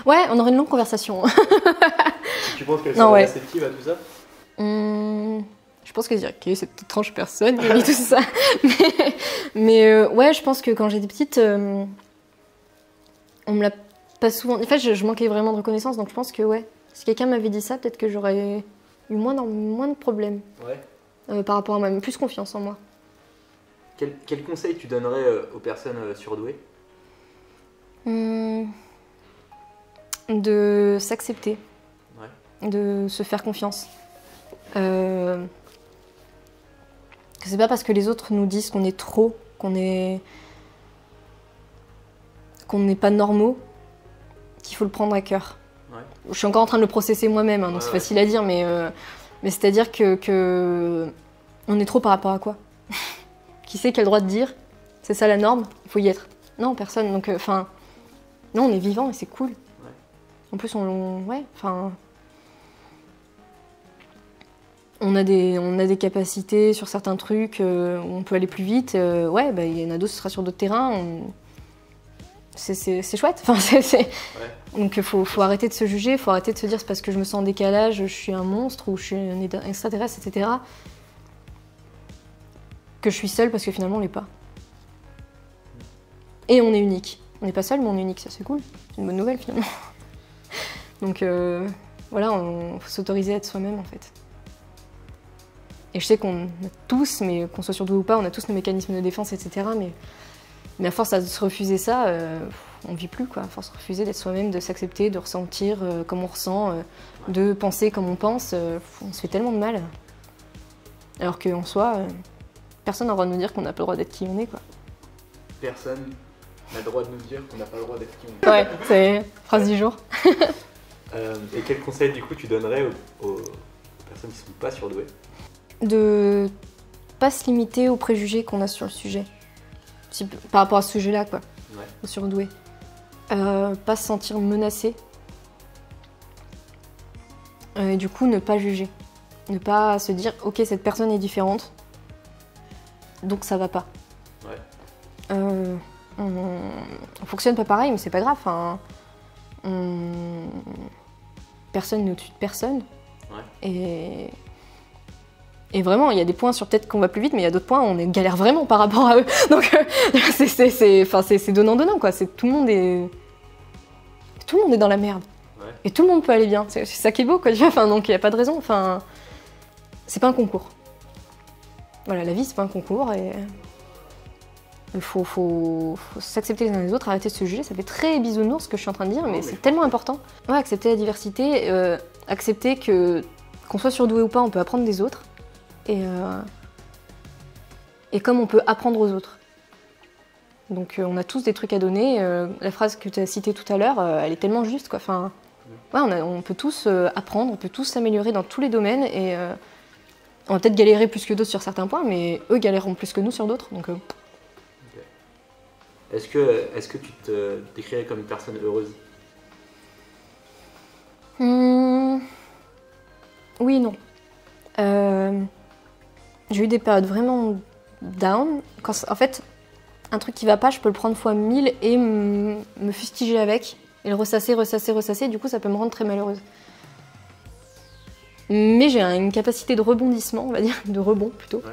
Ouais, on aurait une longue conversation. Tu penses qu'elle sera réceptive à tout ça? Je pense qu'elle dirait ok, cette étrange personne qui dit tout ça. Mais ouais, je pense que quand j'étais petite, on me l'a pas souvent. En fait, je manquais vraiment de reconnaissance, donc je pense que ouais, si quelqu'un m'avait dit ça, peut-être que j'aurais eu moins de problèmes. Ouais. Par rapport à moi, plus confiance en moi. Quel conseil tu donnerais aux personnes surdouées? De s'accepter, ouais. De se faire confiance. Que c'est pas parce que les autres nous disent qu'on est trop, qu'on n'est pas normaux, qu'il faut le prendre à cœur. Ouais. Je suis encore en train de le processer moi-même, hein, donc c'est facile à dire, mais c'est-à-dire que on est trop par rapport à quoi? Qui c'est qui a le droit de dire c'est ça la norme, il faut y être? Non, personne. Donc, non, on est vivant et c'est cool. Ouais. En plus, on a des capacités sur certains trucs, on peut aller plus vite. Ouais, bah, il y en a d'autres, ce sera sur d'autres terrains. C'est chouette. Enfin, ouais. Donc, faut arrêter de se juger, faut arrêter de se dire c'est parce que je me sens en décalage, je suis un monstre ou je suis un extraterrestre, etc. Que je suis seule parce que finalement on l'est pas. Et on est unique. On n'est pas seul, mais on est unique, ça c'est cool. C'est une bonne nouvelle finalement. Donc voilà, faut s'autoriser à être soi-même en fait. Et je sais qu'on a tous, mais qu'on soit surdoué ou pas, on a tous nos mécanismes de défense, etc. Mais à force de se refuser ça, on vit plus quoi. À force de refuser d'être soi-même, de s'accepter, de ressentir comme on ressent, de penser comme on pense, on se fait tellement de mal. Alors qu'en soi, personne n'a le droit de nous dire qu'on n'a pas le droit d'être qui on est quoi. Personne n'a le droit de nous dire qu'on n'a pas le droit d'être qui on est. Ouais, c'est phrase du jour. Et quel conseil du coup tu donnerais aux personnes qui ne sont pas surdouées? De pas se limiter aux préjugés qu'on a sur le sujet. Par rapport à ce sujet-là, quoi. Ouais. Aux surdoués. Pas se sentir menacé. Et du coup, ne pas juger. Ne pas se dire, ok, cette personne est différente, donc ça va pas. Ouais. On fonctionne pas pareil, mais c'est pas grave. Hein. Personne n'est au-dessus de personne. Ouais. Et vraiment, il y a des points sur peut-être qu'on va plus vite, mais il y a d'autres points où on galère vraiment par rapport à eux. Donc c'est donnant-donnant, quoi. Tout le monde est dans la merde. Ouais. Et tout le monde peut aller bien. C'est ça qui est beau, quoi. Enfin, donc il n'y a pas de raison. Enfin, c'est pas un concours. Voilà, la vie, c'est pas un concours et il faut s'accepter les uns les autres, arrêter de se juger. Ça fait très bisounours ce que je suis en train de dire, mais c'est tellement important. Ouais, accepter la diversité, accepter qu'on soit surdoué ou pas, on peut apprendre des autres. Et comme on peut apprendre aux autres. Donc on a tous des trucs à donner. La phrase que tu as citée tout à l'heure, elle est tellement juste, quoi. Enfin, ouais, on peut tous apprendre, on peut tous s'améliorer dans tous les domaines. Et on va peut-être galérer plus que d'autres sur certains points, mais eux galéreront plus que nous sur d'autres. Donc, okay. Est-ce que tu te décrirais comme une personne heureuse? Oui et non. J'ai eu des périodes vraiment down. En fait, un truc qui va pas, je peux le prendre fois 1000 et me fustiger avec, et le ressasser, du coup ça peut me rendre très malheureuse. Mais j'ai une capacité de rebondissement, on va dire, de rebond plutôt,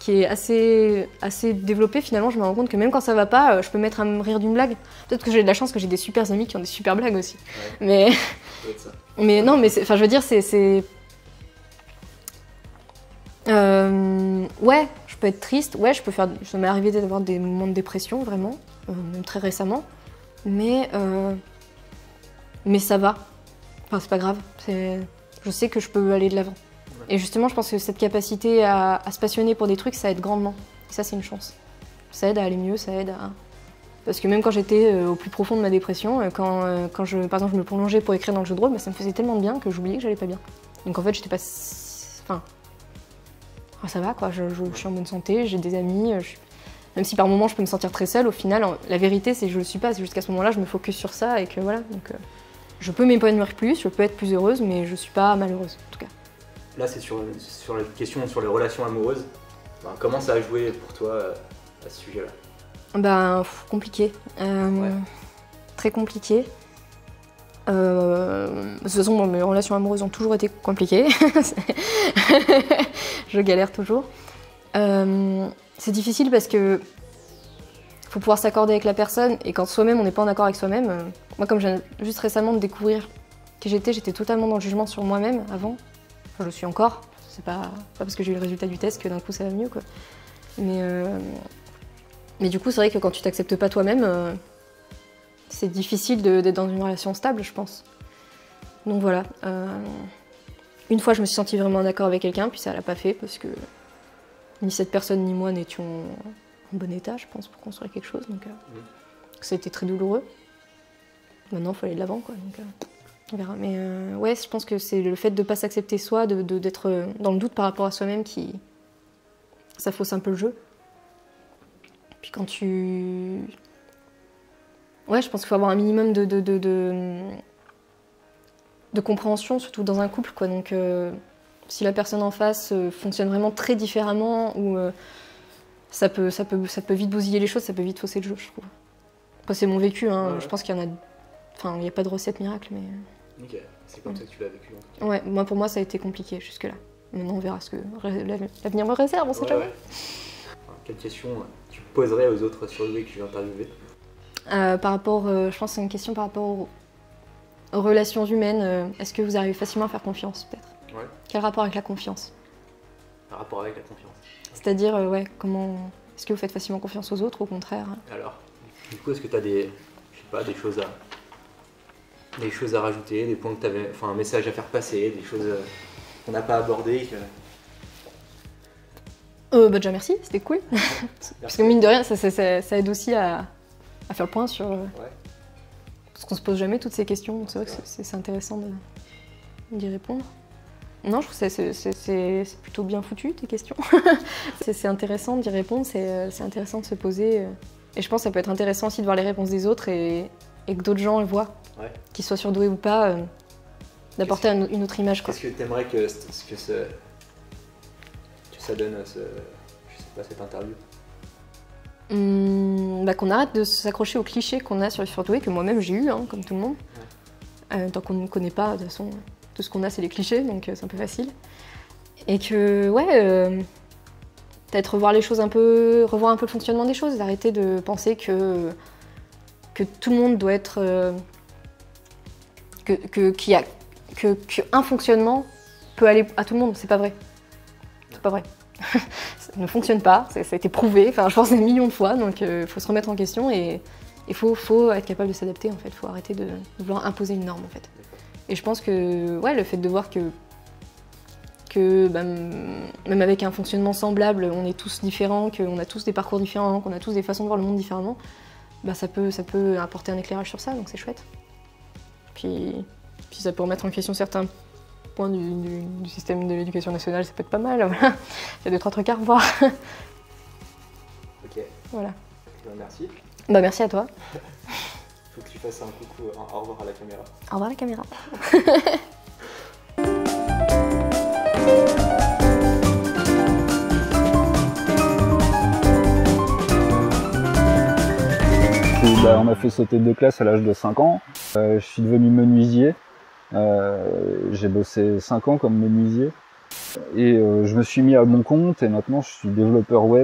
qui est assez développée, finalement, je me rends compte que même quand ça va pas, je peux mettre à me rire d'une blague. Peut-être que j'ai de la chance que j'ai des super amis qui ont des super blagues aussi. Ouais. Mais non, mais je veux dire, ouais, je peux être triste, ouais, ça m'est arrivé d'avoir des moments de dépression, vraiment, même très récemment, mais ça va. Enfin, c'est pas grave, je sais que je peux aller de l'avant. Et justement, je pense que cette capacité à se passionner pour des trucs, ça aide grandement. Et ça, c'est une chance. Ça aide à aller mieux, ça aide à... Parce que même quand j'étais au plus profond de ma dépression, par exemple, je me plongeais pour écrire dans le jeu de rôle, ça me faisait tellement de bien que j'oubliais que j'allais pas bien. Donc en fait, j'étais pas... Enfin, ça va, quoi. Je suis en bonne santé, j'ai des amis. Même si par moments, je peux me sentir très seule, au final, la vérité, c'est que je le suis pas. C'est juste qu'à ce moment-là, je me focus sur ça et que voilà. Donc, je peux m'épanouir plus, je peux être plus heureuse, mais je suis pas malheureuse, en tout cas. Là, c'est sur la question sur les relations amoureuses. Ben, comment ça a joué pour toi à ce sujet-là? Compliqué. Très compliqué. De toute façon, mes relations amoureuses ont toujours été compliquées. Je galère toujours. C'est difficile parce que faut pouvoir s'accorder avec la personne et quand soi-même on n'est pas en accord avec soi-même. Moi, comme je viens juste récemment de découvrir qui j'étais totalement dans le jugement sur moi-même avant. Enfin, je le suis encore. C'est pas parce que j'ai eu le résultat du test que d'un coup ça va mieux, quoi. Mais du coup, c'est vrai que quand tu t'acceptes pas toi-même, c'est difficile d'être dans une relation stable, je pense. Donc voilà. Une fois, je me suis sentie vraiment d'accord avec quelqu'un, puis ça l'a pas fait parce que ni cette personne ni moi n'étions en bon état, je pense, pour construire quelque chose. Donc ça a été très douloureux. Maintenant, il faut aller de l'avant, quoi. Donc, on verra. Mais ouais, je pense que c'est le fait de pas s'accepter soi, d'être dans le doute par rapport à soi-même ça fausse un peu le jeu. Puis quand ouais, je pense qu'il faut avoir un minimum de compréhension, surtout dans un couple, quoi. Donc, si la personne en face fonctionne vraiment très différemment, ou ça peut vite bousiller les choses, ça peut vite fausser le jeu, je trouve. Après, c'est mon vécu, hein. Ouais. Je pense qu'il y en a... Enfin, il n'y a pas de recette miracle, mais... Ok, c'est comme ça que tu l'as vécu, en tout cas. Ouais, pour moi, ça a été compliqué jusque-là. Maintenant, on verra ce que l'avenir me réserve, on sait jamais. Ouais. Quelle question tu poserais aux autres surdoués que tu viens interviewer? Je pense que c'est une question par rapport aux relations humaines. Est-ce que vous arrivez facilement à faire confiance, peut-être? Ouais. Quel rapport avec la confiance? Un rapport avec la confiance. C'est-à-dire, ouais, est-ce que vous faites facilement confiance aux autres, au contraire? Alors, du coup, est-ce que tu as des choses à rajouter, des points que tu avais, enfin un message à faire passer, des choses qu'on n'a pas abordées Déjà merci, c'était cool. Parce que mine de rien, ça aide aussi à faire le point sur... Parce qu'on se pose jamais toutes ces questions, c'est vrai que c'est intéressant d'y répondre. Non, je trouve que c'est plutôt bien foutu, tes questions. C'est intéressant d'y répondre, c'est intéressant de se poser. Et je pense que ça peut être intéressant aussi de voir les réponses des autres et que d'autres gens le voient. Ouais. Qu'ils soient surdoués ou pas, d'apporter une autre image. Qu'est-ce que tu aimerais que ça donne, je sais pas, cette interview? Qu'on arrête de s'accrocher aux clichés qu'on a sur les surdoués, que moi-même j'ai eu, hein, comme tout le monde. Ouais. Tant qu'on ne connaît pas, de toute façon, tout ce qu'on a c'est les clichés, donc c'est un peu facile. Et que, ouais, peut-être revoir un peu le fonctionnement des choses, arrêter de penser que tout le monde doit être... qu'un fonctionnement peut aller à tout le monde, c'est pas vrai. C'est pas vrai. Ça ne fonctionne pas, ça a été prouvé, enfin je pense des millions de fois, donc il faut se remettre en question et il faut être capable de s'adapter en fait, il faut arrêter de vouloir imposer une norme en fait. Et je pense que ouais, le fait de voir que même avec un fonctionnement semblable, on est tous différents, qu'on a tous des parcours différents, qu'on a tous des façons de voir le monde différemment, ça peut apporter un éclairage sur ça, donc c'est chouette. Puis ça peut remettre en question certains points du système de l'éducation nationale, ça peut être pas mal. Voilà. Il y a 2-3 trucs à revoir. Ok. Voilà. Merci. Merci à toi. Faut que tu fasses un coucou, un au revoir à la caméra. Au revoir la caméra. On a fait sauter de classe à l'âge de 5 ans. Je suis devenu menuisier. J'ai bossé 5 ans comme menuisier. Et je me suis mis à mon compte et maintenant je suis développeur web.